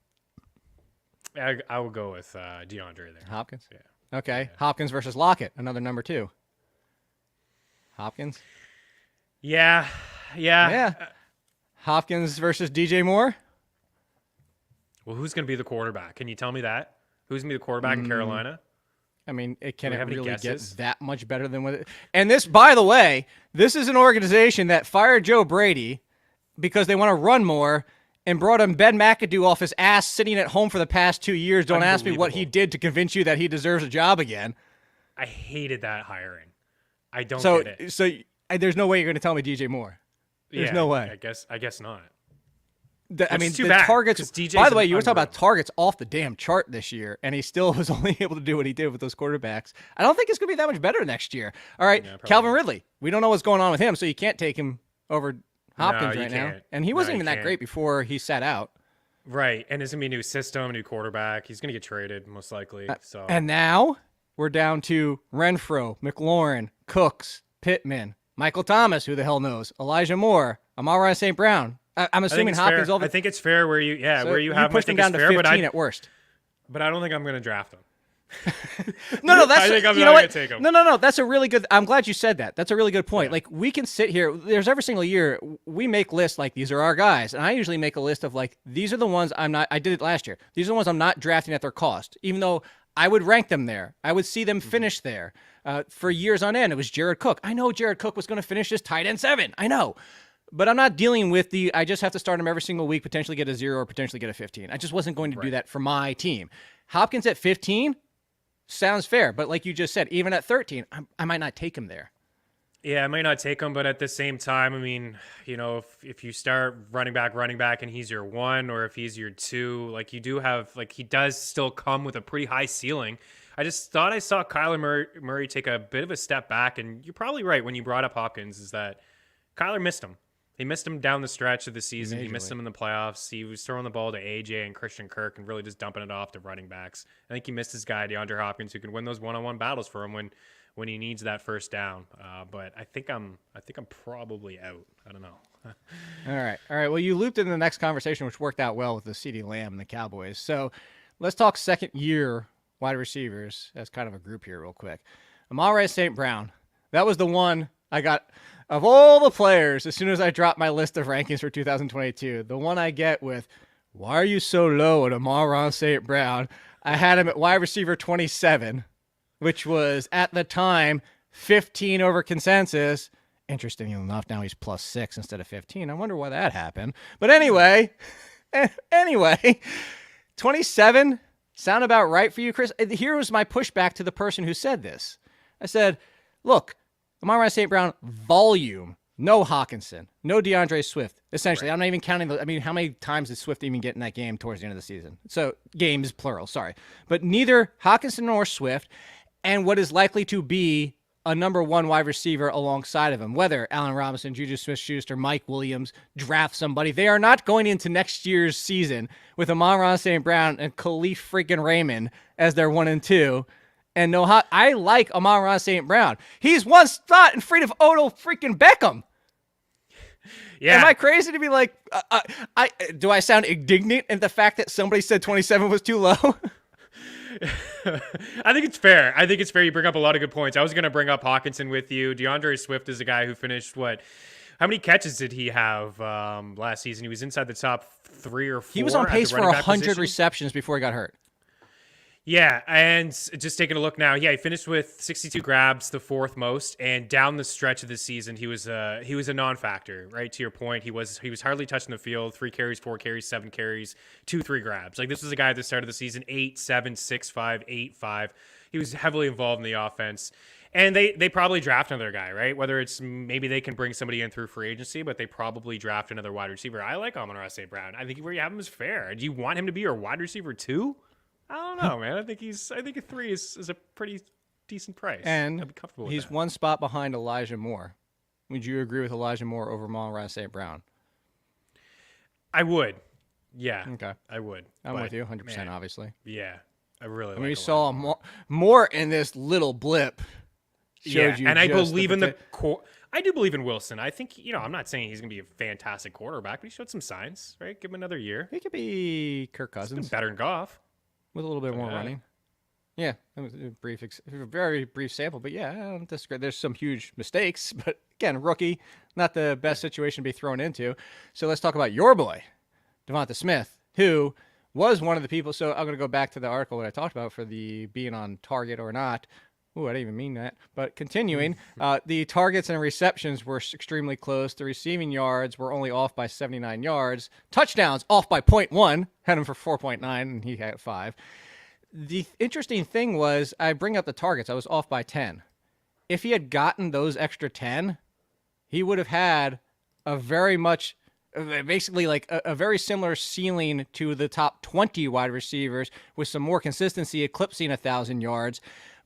I will go with DeAndre there. Hopkins? Yeah. Okay, yeah. Hopkins versus Lockett, another number 2. Hopkins? Yeah. Hopkins versus DJ Moore? Well, who's going to be the quarterback? Can you tell me that? Who's going to be the quarterback in Carolina? I mean, can it really get that much better than what it... And this, by the way, this is an organization that fired Joe Brady because they want to run more and brought him Ben McAdoo off his ass sitting at home for the past 2 years. Don't ask me what he did to convince you that he deserves a job again. I hated that hiring. I don't get it. So there's no way you're going to tell me DJ Moore. There's no way. I guess not. The targets. By the way, you were talking about targets off the damn chart this year, and he still was only able to do what he did with those quarterbacks. I don't think it's going to be that much better next year. All right, Calvin Ridley. We don't know what's going on with him, so you can't take him over Hopkins right now. And he wasn't even that great before he sat out. Right, and it's going to be a new system, a new quarterback. He's going to get traded, most likely. And now we're down to Renfro, McLaurin, Cooks, Pittman, Michael Thomas, who the hell knows, Elijah Moore, Amon-Ra St. Brown. I'm assuming Hopkins over. I think it's fair where you have pushed him down to 15 at worst. But I don't think I'm going to draft him. No, that's. I think I'm not going to take him. No. That's a really good. I'm glad you said that. That's a really good point. Yeah. Like we can sit here. There's every single year we make lists like these are our guys, and I usually make a list of like these are the ones I'm not. I did it last year. These are the ones I'm not drafting at their cost, even though I would rank them there. I would see them finish there for years on end. It was Jared Cook. I know Jared Cook was going to finish as tight end 7. I know. But I'm not dealing with I just have to start him every single week, potentially get a 0 or potentially get a 15. I just wasn't going to do that for my team. Hopkins at 15 sounds fair. But like you just said, even at 13, I might not take him there. Yeah, I might not take him. But at the same time, I mean, if you start running back, and he's your 1 or if he's your 2, like you do have, like he does still come with a pretty high ceiling. I just thought I saw Kyler Murray take a bit of a step back. And you're probably right when you brought up Hopkins is that Kyler missed him. He missed him down the stretch of the season. Majorly. He missed him in the playoffs. He was throwing the ball to AJ and Christian Kirk and really just dumping it off to running backs. I think he missed his guy, DeAndre Hopkins, who can win those one-on-one battles for him when he needs that first down. But I think I'm probably out. I don't know. All right. Well, you looped into the next conversation, which worked out well with the CeeDee Lamb and the Cowboys. So let's talk second-year wide receivers as kind of a group here real quick. Amon-Ra St. Brown. That was the one I got – of all the players, as soon as I drop my list of rankings for 2022, the one I get with, why are you so low at Amon-Ra St. Brown? I had him at wide receiver 27, which was at the time 15 over consensus. Interestingly enough, now he's plus 6 instead of 15. I wonder why that happened. But anyway, 27 sound about right for you, Chris? Here was my pushback to the person who said this. I said, look, Amon-Ra St. Brown, volume. No Hawkinson. No DeAndre Swift. Essentially, right. I'm not even counting how many times did Swift even get in that game towards the end of the season? So, games, plural, sorry. But neither Hawkinson nor Swift, and what is likely to be a number 1 wide receiver alongside of him, whether Allen Robinson, Juju Smith-Schuster, Mike Williams draft somebody, they are not going into next year's season with Amon-Ra St. Brown and Khalif freaking Raymond as their 1 and 2. And I like Amon-Ra St. Brown. He's one spot in front of Odell freaking Beckham. Yeah. Am I crazy to be like, do I sound indignant at the fact that somebody said 27 was too low? I think it's fair. You bring up a lot of good points. I was going to bring up Hawkinson with you. Deandre Swift is a guy who finished how many catches did he have last season? He was inside the top 3 or 4. He was on pace for 100 receptions before he got hurt. Yeah, and just taking a look now, he finished with 62 grabs, the 4th most, and down the stretch of the season, he was a non-factor, right? To your point, he was hardly touching the field. 3 carries, 4 carries, 7 carries, 2-3 grabs. Like, this was a guy at the start of the season, 8-7, 6-5, 8-5. He was heavily involved in the offense. And they probably draft another guy, right? Whether it's maybe they can bring somebody in through free agency, but they probably draft another wide receiver. I like Amon-Ra St. Brown. I think where you have him is fair. Do you want him to be your wide receiver 2? I don't know, man. I think a 3 is a pretty decent price. And I'd be comfortable with he's that. one spot behind Elijah Moore. Would you agree with Elijah Moore over Amon-Ra St. Brown? I would. Yeah. Okay. I would. I'm with you 100%, obviously. Yeah. I really like we Elijah saw more in this little blip. Showed you and I just believe in I do believe in Wilson. I think, I'm not saying he's going to be a fantastic quarterback, but he showed some signs, right? Give him another year. He could be Kirk He's Cousins. been better than Goff. With a little bit more running. Yeah, that was a very brief sample, but yeah, I don't disagree. There's some huge mistakes, but again, rookie, not the best situation to be thrown into. So let's talk about your boy, Devonta Smith, who was one of the people. So I'm going to go back to the article that I talked about for the being on target or not. Ooh, I didn't even mean that. But continuing, the targets and receptions were extremely close. The receiving yards were only off by 79 yards. Touchdowns off by 0.1. Had him for 4.9, and he had 5. The interesting thing was, I bring up the targets. I was off by 10. If he had gotten those extra 10, he would have had a very much, basically like a very similar ceiling to the top 20 wide receivers with some more consistency, eclipsing 1,000 yards.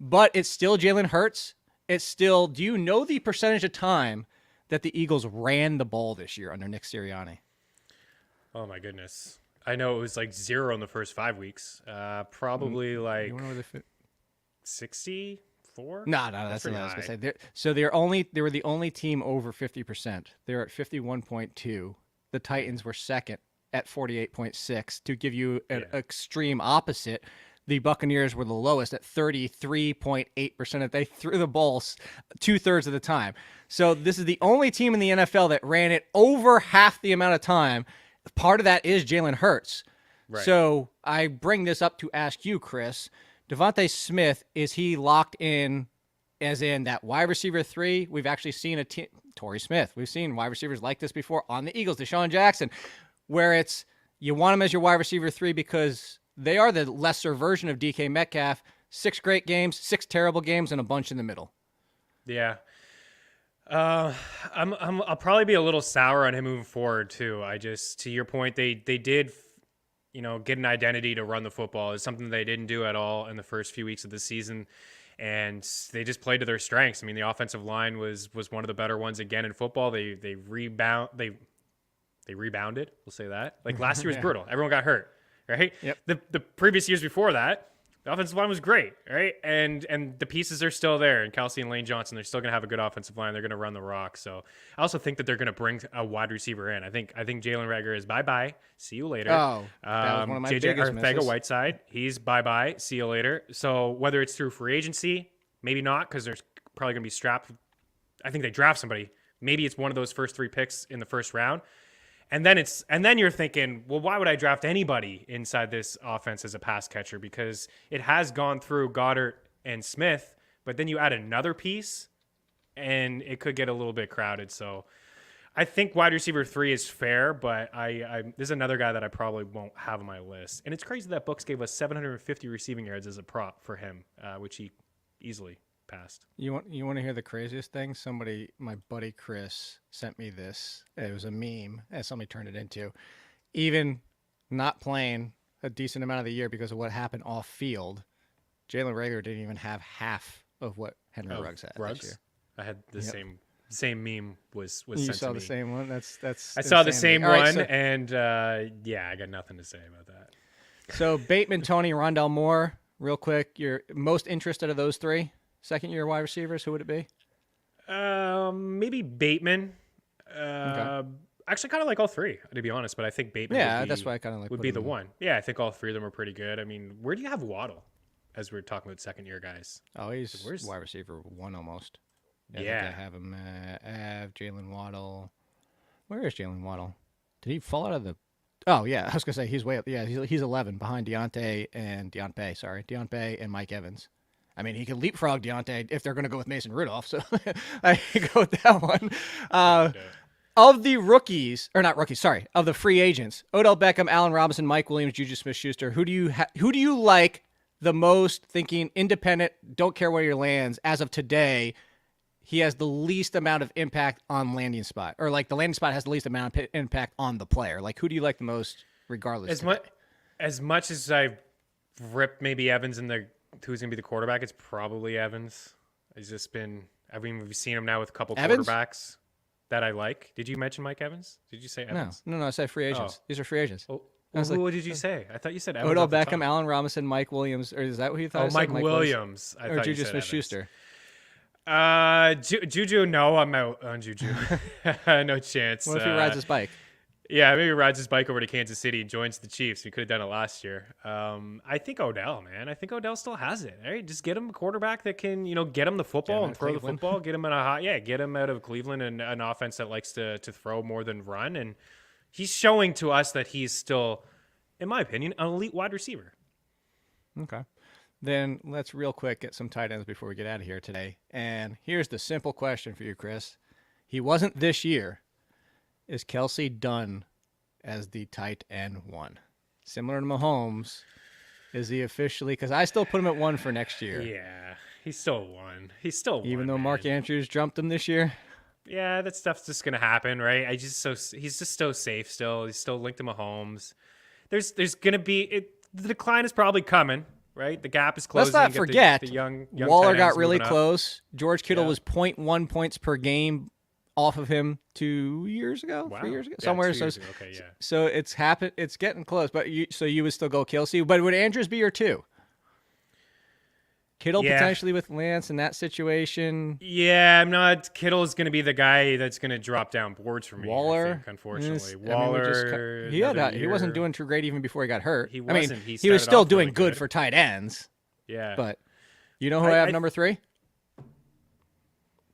But it's still Jalen Hurts. It's still, do you know the percentage of time that the Eagles ran the ball this year under Nick Sirianni? Oh, my goodness. I know it was like 0 in the first 5 weeks. Probably like 64? No, that's what I was going to say. They were the only team over 50%. They're at 51.2. The Titans were second at 48.6. To give you an extreme opposite, the Buccaneers were the lowest at 33.8%. They threw the ball 2/3 of the time. So this is the only team in the NFL that ran it over half the amount of time. Part of that is Jalen Hurts. Right. So I bring this up to ask you, Chris, Devonta Smith, is he locked in as in that wide receiver 3? We've actually seen Torrey Smith. We've seen wide receivers like this before on the Eagles, Deshaun Jackson, where it's you want him as your wide receiver 3 because they are the lesser version of DK Metcalf. 6 great games, 6 terrible games, and a bunch in the middle. Yeah. I'll probably be a little sour on him moving forward too. To your point, they did, get an identity to run the football. It's something they didn't do at all in the first few weeks of the season, and they just played to their strengths. I mean, the offensive line was one of the better ones again in football. They rebounded. We'll say that. Like last year was brutal. Everyone got hurt, right? Yep. The previous years before that, the offensive line was great, right? And the pieces are still there. And Kelsey and Lane Johnson, they're still going to have a good offensive line. They're going to run the rock. So I also think that they're going to bring a wide receiver in. I think Jalen Reagor is bye-bye. See you later. Oh, that was one of my biggest misses. Whiteside, he's bye-bye. See you later. So whether it's through free agency, maybe not because there's probably going to be strapped. I think they draft somebody. Maybe it's one of those first 3 picks in the first round. And then you're thinking, well, why would I draft anybody inside this offense as a pass catcher? Because it has gone through Goddard and Smith, but then you add another piece, and it could get a little bit crowded. So I think wide receiver 3 is fair, but there's another guy that I probably won't have on my list. And it's crazy that Books gave us 750 receiving yards as a prop for him, which he easily passed. You want to hear the craziest thing? My buddy Chris sent me this. It was a meme, and somebody turned it into. Even not playing a decent amount of the year because of what happened off field, Jalen Reagor didn't even have half of what Henry Ruggs had this year. I had the same meme was sent to me. You saw the same one? That's I saw the same one, right, and I got nothing to say about that. So Bateman, Tony, Rondell Moore, real quick, your most interested of those three second-year wide receivers, who would it be? Maybe Bateman. Okay. Actually, kind of like all three, to be honest. But I think Bateman. That's why I kind of like would be the one. Yeah, I think all three of them are pretty good. I mean, where do you have Waddle? As we're talking about second-year guys. Oh, he's wide receiver 1 almost. Yeah. I have him. I have Jaylen Waddle. Where is Jaylen Waddle? Did he fall out of the? Oh yeah, I was gonna say he's way up. Yeah, he's 11 behind Deonte and Mike Evans. I mean, he could leapfrog Deonte if they're gonna go with Mason Rudolph. So I go with that one. Of the rookies, or not rookies, sorry, of the free agents, Odell Beckham, Allen Robinson, Mike Williams, Juju Smith-Schuster. Who do you like the most? Thinking independent, don't care where he lands as of today. He has the least amount of impact on landing spot, or like the landing spot has the least amount of impact on the player. Like, who do you like the most, regardless? As much as I've ripped maybe Evans in who's going to be the quarterback, it's probably Evans. He's just been. I mean, we've seen him now with a couple quarterbacks that I like. Did you mention Mike Evans? Did you say Evans? No. I said free agents. These are free agents. Oh. Who did you say? I thought you said Evans. Odell Beckham, Allen Robinson, Mike Williams, or is that what you thought? Oh, Mike Williams. Or Juju Smith-Schuster. Juju, no, I'm out on Juju. No chance. What if he rides his bike? Yeah, maybe rides his bike over to Kansas City and joins the Chiefs. We could have done it last year. I think Odell, man. I think Odell still has it. Right? Just get him a quarterback that can, get him the football and throw the football. Get him in get him out of Cleveland and an offense that likes to throw more than run. And he's showing to us that he's still, in my opinion, an elite wide receiver. Okay. Then let's real quick get some tight ends before we get out of here today. And here's the simple question for you, Chris. He wasn't this year. Is Kelsey done as the tight end 1? Similar to Mahomes, is he officially? Because I still put him at 1 for next year. Yeah, he's still 1. He's still 1. Even though Mark Andrews jumped him this year? Yeah, that stuff's just going to happen, right? He's just so safe still. He's still linked to Mahomes. There's going to be the decline is probably coming. Right, the gap is closing. Let's not forget, the young Waller got really close. George Kittle was 0.1 points per game off of him 2 years ago, 3 years ago, somewhere. 2 years ago. Okay, yeah. So it's happened. It's getting close. But you would still go Kelsey. But would Andrews be your 2? Kittle potentially with Lance in that situation. Yeah, I'm not. Kittle is going to be the guy that's going to drop down boards for me. Waller, I think, unfortunately, Waller. He wasn't doing too great even before he got hurt. He wasn't. I mean, he was still doing good for tight ends. Yeah, but you know who I have number 3?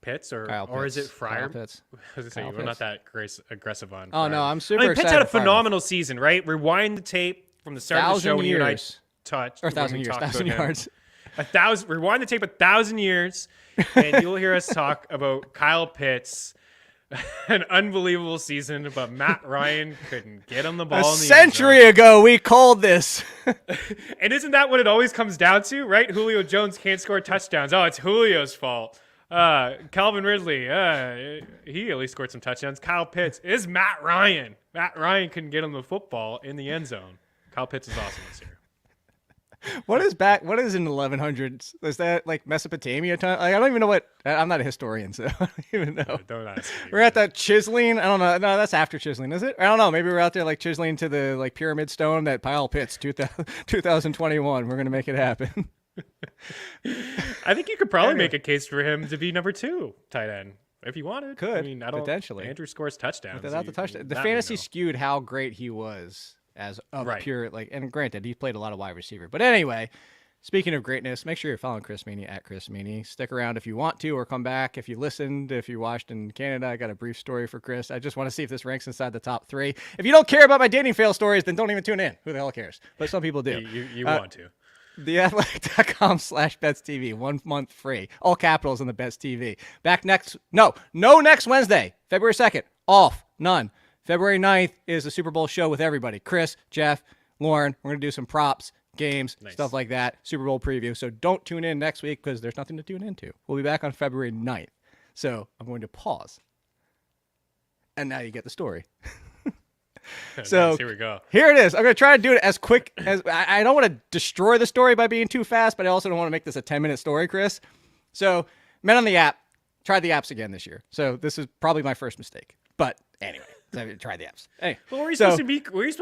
Pitts or Pitts. Is it Fryer? Kyle Pitts. I was going to say we're not that aggressive on. Oh Fryer. no, I'm super excited. Pitts had a phenomenal season, right? Rewind the tape from the start of the show when you and I touched, or 1,000 years, 1,000 yards. 1,000. Rewind the tape 1,000 years, and you'll hear us talk about Kyle Pitts, an unbelievable season, but Matt Ryan couldn't get him the ball. A century ago, we called this. And isn't that what it always comes down to, right? Julio Jones can't score touchdowns. Oh, it's Julio's fault. Calvin Ridley, he at least scored some touchdowns. Kyle Pitts is Matt Ryan. Matt Ryan couldn't get him the football in the end zone. Kyle Pitts is awesome this year. What is in the 1100s? Is that like Mesopotamia time? Like, I don't even know what. I'm not a historian, so I don't even know. Don't ask me. We're at that chiseling. I don't know. No, that's after chiseling, is it? I don't know. Maybe we're out there like chiseling to the pyramid stone that Kyle Pitts 2021. We're gonna make it happen. I think you could probably make a case for him to be number 2 tight end if you wanted. Could I mean, I don't potentially. Andrew scores touchdowns. Without the touchdown, the fantasy skewed how great he was as a pure and granted he played a lot of wide receiver. But anyway, speaking of greatness, make sure you're following Chris Meaney at Chris Meaney. Stick around if you want to, or come back if you listened. If you watched in Canada, I got a brief story for Chris. I just want to see if this ranks inside the top 3. If you don't care about my dating fail stories, then don't even tune in. Who the hell cares? But some people do. You want to. theathletic.com/BetsTV, 1 month free. All capitals on the Bets TV. Back next Wednesday, February 2nd. Off, none. February 9th is the Super Bowl show with everybody. Chris, Jeff, Lauren. We're going to do some props, games, stuff like that. Super Bowl preview. So don't tune in next week because there's nothing to tune into. We'll be back on February 9th. So I'm going to pause. And now you get the story. So here we go. Here it is. I'm going to try to do it as quick as I don't want to destroy the story by being too fast, but I also don't want to make this a 10-minute story, Chris. So, men on the app, tried the apps again this year. So this is probably my first mistake. But anyway, so I tried the apps. Hey, well, where are you supposed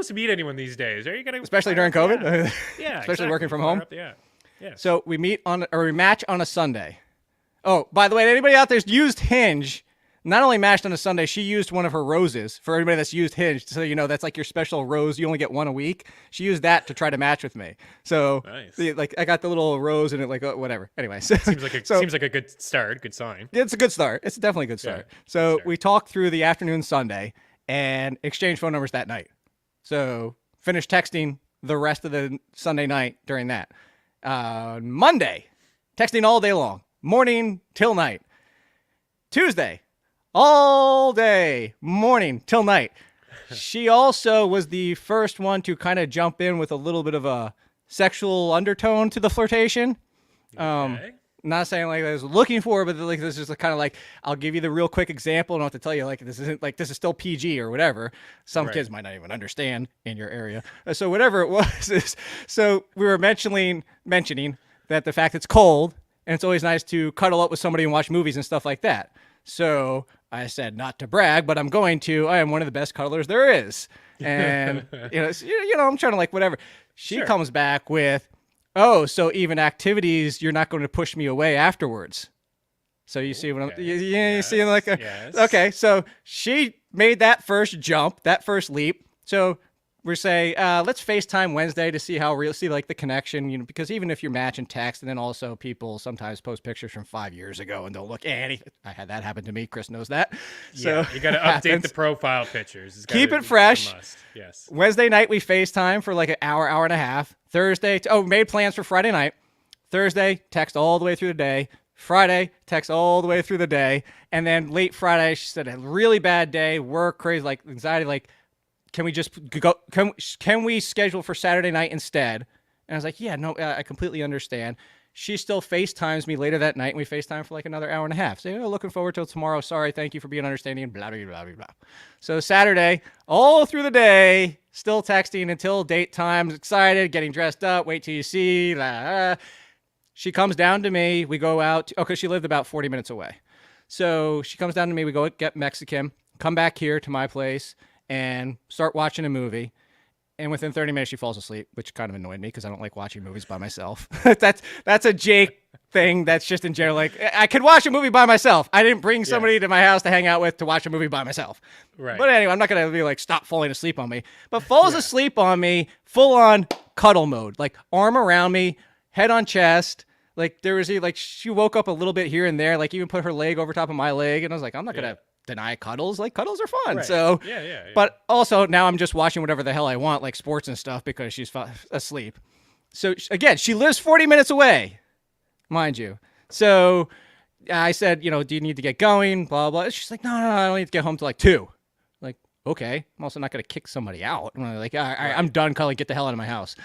to meet anyone these days? Are you gonna especially during COVID? Yeah, especially working from home. Yeah. Yes. So we match on a Sunday. Oh, by the way, anybody out there's used Hinge, not only matched on a Sunday, she used one of her roses. For anybody that's used Hinge, so you know that's like your special rose. You only get one a week. She used that to try to match with me. So, nice. I got the little rose in it, like whatever. Anyway, so, seems like a good start, good sign. It's a good start. It's definitely a good start. Yeah, so we talked through the afternoon Sunday and exchanged phone numbers that night. So finished texting the rest of the Sunday night during that. Monday, texting all day long, morning till night. Tuesday, all day, morning till night. She also was the first one to kind of jump in with a little bit of a sexual undertone to the flirtation. Okay. Not saying like I was looking for, but like this is kind of like, I'll give you the real quick example. I don't have to tell you like this isn't like this is still PG or whatever. Some kids might not even understand in your area. So whatever it was, so we were mentioning that the fact it's cold and it's always nice to cuddle up with somebody and watch movies and stuff like that. So I said, not to brag, but I'm going to. I am one of the best cuddlers there is, and I'm trying to like whatever. She comes back with, oh, so even activities, you're not going to push me away afterwards. So you see what I'm, you see like, okay. So she made that first jump, that first leap. So we're saying, let's FaceTime Wednesday to see how real, see like the connection, because even if you're matching text, and then also people sometimes post pictures from 5 years ago and don't look anything. I had that happen to me. Chris knows that. So you got to update the profile pictures. Keep it fresh. Yes. Wednesday night, we FaceTime for like an hour and a half. Thursday, made plans for Friday night. Thursday, text all the way through the day. Friday, text all the way through the day. And then late Friday, she said, a really bad day, work, crazy, like anxiety, like, can we just go? Can we schedule for Saturday night instead? And I was like, yeah, no, I completely understand. She still FaceTimes me later that night, and we FaceTime for like another hour and a half. So, looking forward till tomorrow. Sorry, thank you for being understanding, blah, blah, blah, blah, blah. So Saturday, all through the day, still texting until date times, excited, getting dressed up, wait till you see. Blah, blah. She comes down to me. We go out. Because she lived about 40 minutes away. So she comes down to me. We go get Mexican, come back here to my place, and start watching a movie. And within 30 minutes, she falls asleep, which kind of annoyed me because I don't like watching movies by myself. That's a Jake thing. That's just in general. Like, I could watch a movie by myself. I didn't bring somebody to my house to hang out with to watch a movie by myself. Right. But anyway, I'm not going to be like, stop falling asleep on me. But falls asleep on me, full on cuddle mode. Like, arm around me, head on chest. Like, there was like, she woke up a little bit here and there, like even put her leg over top of my leg. And I was like, I'm not going to deny cuddles. Like, cuddles are fun. Right. So yeah. But also now I'm just watching whatever the hell I want, like sports and stuff, because she's asleep. So again, she lives 40 minutes away, mind you. So I said, do you need to get going? Blah, blah. She's like, no, I don't need to get home till like 2. Like, okay. I'm also not going to kick somebody out. I'm like, all right, I'm done cuddling. Get the hell out of my house.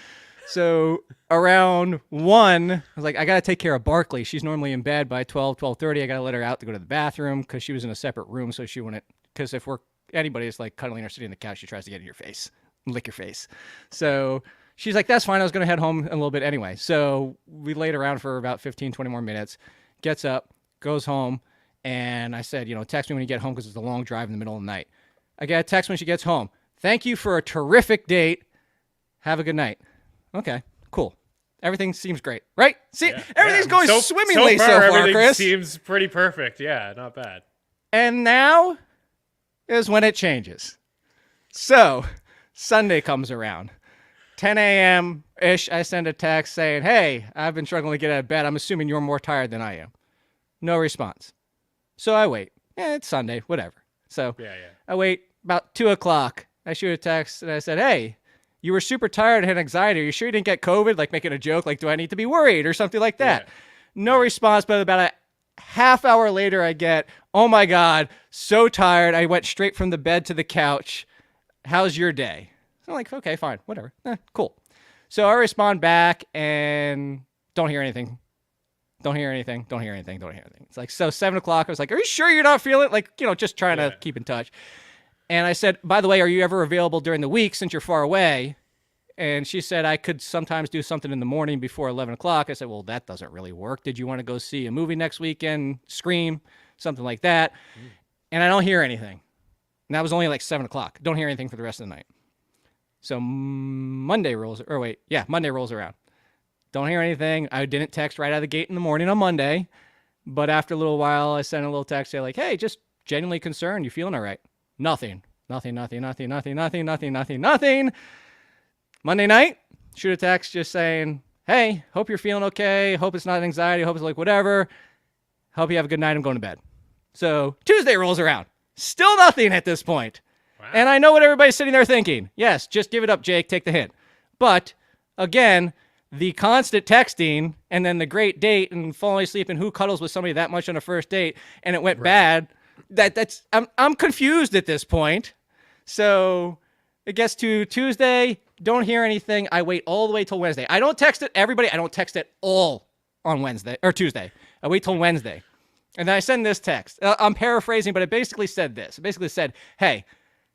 So around 1, I was like, I got to take care of Barkley. She's normally in bed by 12:30. I got to let her out to go to the bathroom because she was in a separate room. So she wouldn't, because if anybody is like cuddling or sitting on the couch, she tries to get in your face, lick your face. So she's like, that's fine. I was going to head home in a little bit anyway. So we laid around for about 15, 20 more minutes, gets up, goes home. And I said, text me when you get home because it's a long drive in the middle of the night. I get a text when she gets home. Thank you for a terrific date. Have a good night. Okay, cool. Everything seems great, right? See, everything's going swimmingly so far, everything Chris. Seems pretty perfect. Yeah, not bad. And now is when it changes. So Sunday comes around. 10 a.m.-ish, I send a text saying, hey, I've been struggling to get out of bed. I'm assuming you're more tired than I am. No response. So I wait. It's Sunday, whatever. So I wait about 2 o'clock. I shoot a text, and I said, hey, you were super tired and had anxiety. Are you sure you didn't get COVID? Like making a joke, like, do I need to be worried or something like that? Yeah. No response, but about a half hour later, I get, oh my God, so tired. I went straight from the bed to the couch. How's your day? So I'm like, okay, fine, whatever. Cool. So I respond back and don't hear anything. Don't hear anything. Don't hear anything. Don't hear anything. It's like, so 7 o'clock, I was like, are you sure you're not feeling it? Like, just trying to keep in touch. And I said, by the way, are you ever available during the week since you're far away? And she said, I could sometimes do something in the morning before 11 o'clock. I said, well, that doesn't really work. Did you want to go see a movie next weekend? Scream, something like that. And I don't hear anything. And that was only like 7 o'clock. Don't hear anything for the rest of the night. So Monday rolls around. Don't hear anything. I didn't text right out of the gate in the morning on Monday, but after a little while, I sent a little text say like, hey, just genuinely concerned. You feeling all right? Nothing. Monday night, shoot a text just saying, hey, hope you're feeling okay. Hope it's not anxiety. Hope it's like whatever. Hope you have a good night. I'm going to bed. So Tuesday rolls around. Still nothing at this point. Wow. And I know what everybody's sitting there thinking. Yes, just give it up, Jake. Take the hint. But again, the constant texting and then the great date and falling asleep and who cuddles with somebody that much on a first date and it went bad. I'm confused at this point. So it gets to Tuesday. Don't hear anything. I wait all the way till Wednesday. I don't text it everybody. I don't text it all on Wednesday or Tuesday. I wait till Wednesday. And then I send this text. I'm paraphrasing, but it basically said this. It basically said, hey,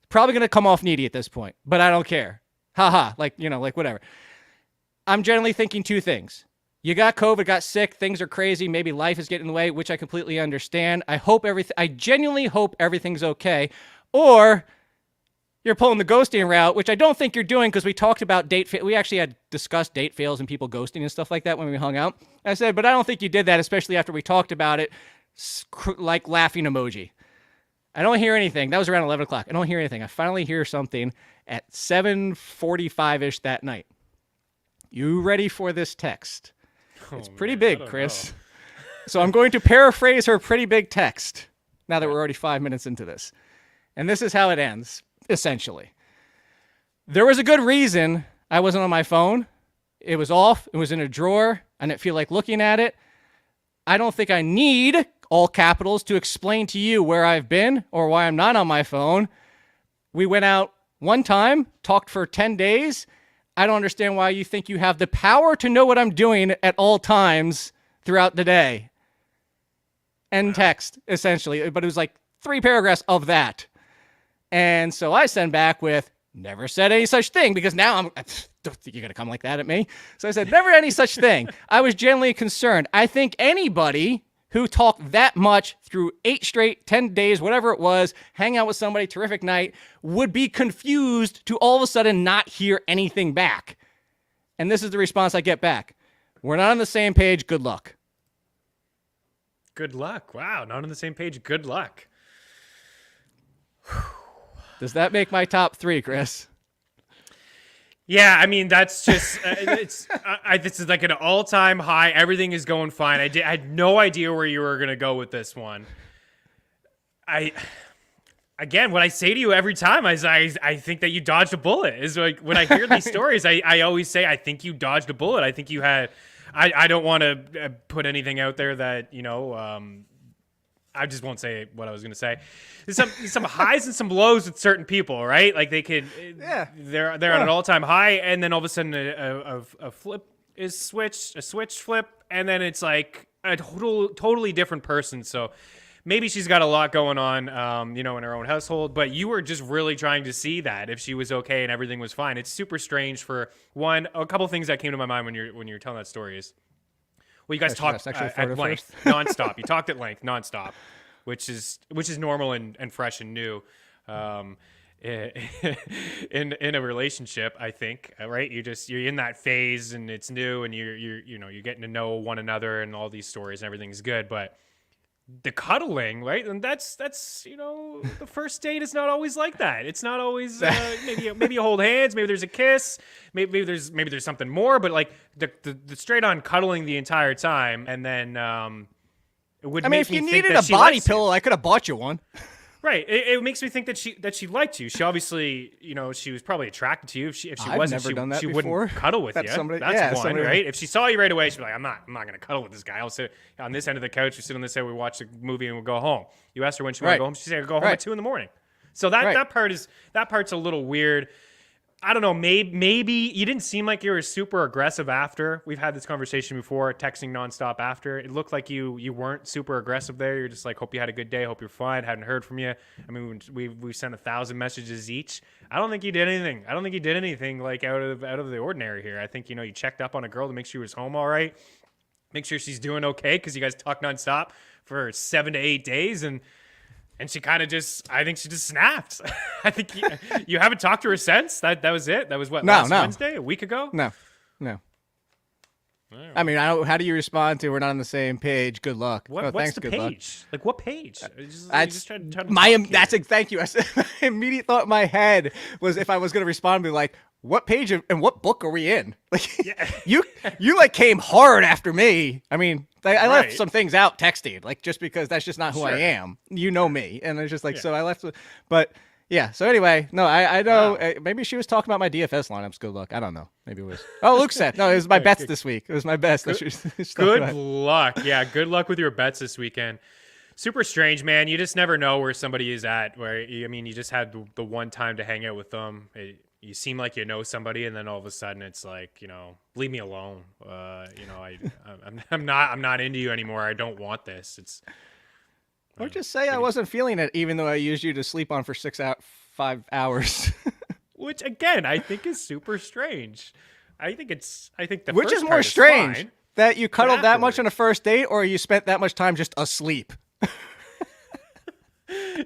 probably going to come off needy at this point, but I don't care. Haha. Like whatever. I'm generally thinking two things. You got COVID, got sick, things are crazy, maybe life is getting in the way, which I completely understand. I genuinely hope everything's okay. Or you're pulling the ghosting route, which I don't think you're doing because we talked about we actually had discussed date fails and people ghosting and stuff like that when we hung out. I said, but I don't think you did that, especially after we talked about it, like laughing emoji. I don't hear anything. That was around 11 o'clock. I don't hear anything. I finally hear something at 7:45-ish that night. You ready for this text? It's pretty big, Chris. So I'm going to paraphrase her pretty big text now that we're already 5 minutes into this. And this is how it ends, essentially. There was a good reason I wasn't on my phone. It was off. It was in a drawer. I didn't feel like looking at it. I don't think I need, all capitals, to explain to you where I've been or why I'm not on my phone. We went out one time, talked for 10 days. I don't understand why you think you have the power to know what I'm doing at all times throughout the day. End text, essentially. But it was like 3 paragraphs of that. And so I send back with, never said any such thing, because now don't think you're going to come like that at me. So I said, never any such thing. I was genuinely concerned. I think anybody who talked that much through 8 straight, 10 days, whatever it was, hang out with somebody, terrific night, would be confused to all of a sudden not hear anything back. And this is the response I get back. We're not on the same page. Good luck. Good luck. Wow. Not on the same page. Good luck. Does that make my top 3, Chris? Yeah, I mean, that's just, this is like an all-time high. Everything is going fine. I had no idea where you were going to go with this one. Again, what I say to you every time is I think that you dodged a bullet. Is like when I hear these stories, I always say, I think you dodged a bullet. I think you had, I don't want to put anything out there that, I just won't say what I was going to say. There's some highs and some lows with certain people, right? Like they could, they're on an all-time high, and then all of a sudden a flip is switched, a switch flip, and then it's like a totally different person. So maybe she's got a lot going on, in her own household. But you were just really trying to see that if she was okay and everything was fine. It's super strange. For one, a couple things that came to my mind when you're telling that story is. Well, you guys talked at length, nonstop. You talked at length, nonstop, which is normal and fresh and new, in a relationship. I think, right? You're in that phase and it's new, and you're getting to know one another, and all these stories and everything's good. But the cuddling, right? And that's the first date is not always like that. It's not always maybe you hold hands, maybe there's a kiss, maybe there's something more, but like the straight on cuddling the entire time, and then it would. I mean, if you needed a body pillow, I could have bought you one. Right. It makes me think that she liked you. She obviously, she was probably attracted to you. If she wasn't, she wouldn't cuddle with you. That's one, right? If she saw you right away, she'd be like, I'm not going to cuddle with this guy. I'll sit on this end of the couch. We sit on this side. We watch the movie and we'll go home. You asked her when she wanted to go home. She said, I'll go home at 2 a.m. So that part's a little weird. I don't know. Maybe you didn't seem like you were super aggressive after. We've had this conversation before, texting nonstop after. It looked like you weren't super aggressive there. You're just like, hope you had a good day. Hope you're fine. Hadn't heard from you. I mean, we sent 1,000 messages each. I don't think you did anything. I don't think you did anything like out of the ordinary here. I think, you checked up on a girl to make sure she was home all right. Make sure she's doing okay, because you guys talked nonstop for 7 to 8 days, and she kind of I think she just snapped. I think you haven't talked to her since? That was it? That was what, last Wednesday? A week ago? No. I mean, how do you respond to we're not on the same page? Good luck. What's thanks, the good page? luck. Like what page? Thank you. My immediate thought in my head was if I was going to respond, be like, what page and what book are we in? Like, you like came hard after me. I mean, I left some things out texting, like just because that's just not who I am. You know me, and it's just like so I left. But yeah. So anyway, no, I know. Maybe she was talking about my DFS lineups. Good luck. I don't know. Maybe it was. Oh, Luke said no. It was my bets this week. It was my best. Good luck. Yeah, good luck with your bets this weekend. Super strange, man. You just never know where somebody is at. You just had the one time to hang out with them. You seem like you know somebody, and then all of a sudden it's like, leave me alone. I'm not into you anymore. I don't want this. Or just say I wasn't feeling it, even though I used you to sleep on for 5 hours. Which again, I think is super strange. Which is more strange, that you cuddled that much on a first date, or you spent that much time just asleep.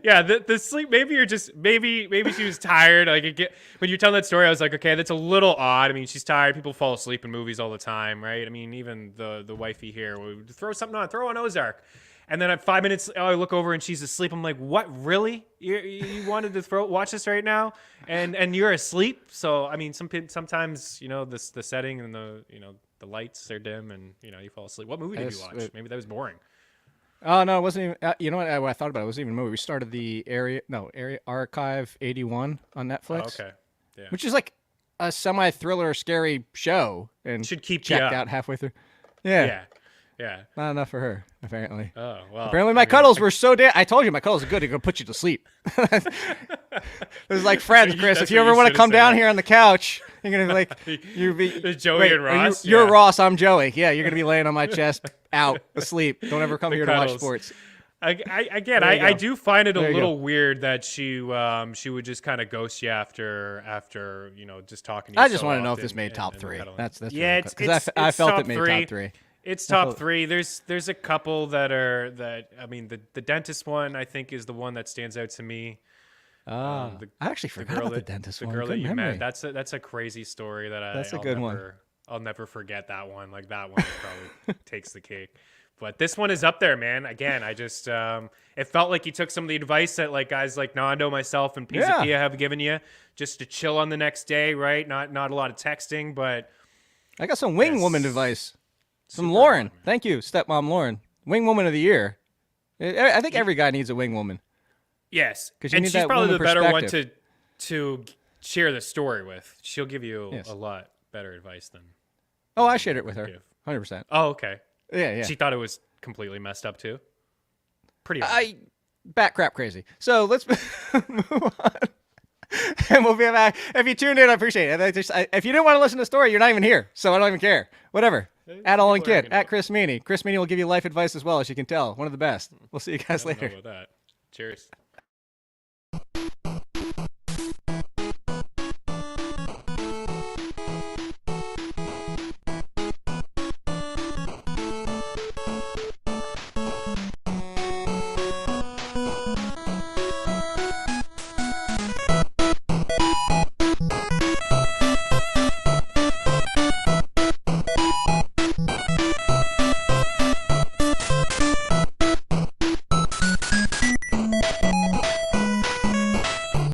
Yeah, the sleep. Maybe she was tired. When you tell that story, I was like, okay, that's a little odd. I mean, she's tired. People fall asleep in movies all the time, right? I mean, even the wifey here would throw on Ozark, and then at 5 minutes, I look over and she's asleep. I'm like, what? Really? You wanted to watch this right now, and you're asleep? So I mean, sometimes the setting and the lights are dim, and you fall asleep. What movie did you watch? Maybe that was boring. Oh no, it wasn't even. You know what? I thought about it. It wasn't even a movie. We started the Area Archive 81 on Netflix. Oh, okay, yeah. Which is like a semi-thriller, scary show, and should keep checked you out halfway through. Yeah. Yeah. Not enough for her, apparently. Oh well. Apparently, my cuddles were so damn. I told you my cuddles are good. They're gonna put you to sleep. It was like friends, Chris. If you ever want to come down here on the couch, you're gonna be like, Joey and Ross. You're Ross. I'm Joey. Yeah, you're gonna be laying on my chest, out asleep. Don't ever come here to watch sports. I do find it a little weird that she would just kind of ghost you after just talking to you. I just want to know if this made top three. That's yeah, because I felt it made top three. It's top three. There's a couple the dentist one I think is the one that stands out to me. I actually forgot about the dentist one. The girl good that you memory. met. That's a crazy story That's a good one. I'll never forget that one. Like that one probably takes the cake. But this one is up there, man. Again, I just it felt like you took some of the advice that like guys like Nando, myself, and Pizapia have given you just to chill on the next day, right? Not a lot of texting, but I got some wing woman advice from Lauren. Thank you, stepmom Lauren. Wing woman of the year. I think every guy needs a wing woman. Yes, because she's probably the better one to share the story with. She'll give you a lot better advice than. Oh, I shared it with her, 100%. Oh, okay. Yeah. She thought it was completely messed up too. Pretty. Bat crap crazy. So let's move on. And we'll be back. If you tuned in, I appreciate it. If you didn't want to listen to the story, you're not even here. So I don't even care. Whatever. At All In Kid. At Chris Meaney. Chris Meaney will give you life advice as well, as you can tell. One of the best. We'll see you guys later. Know about that. Cheers.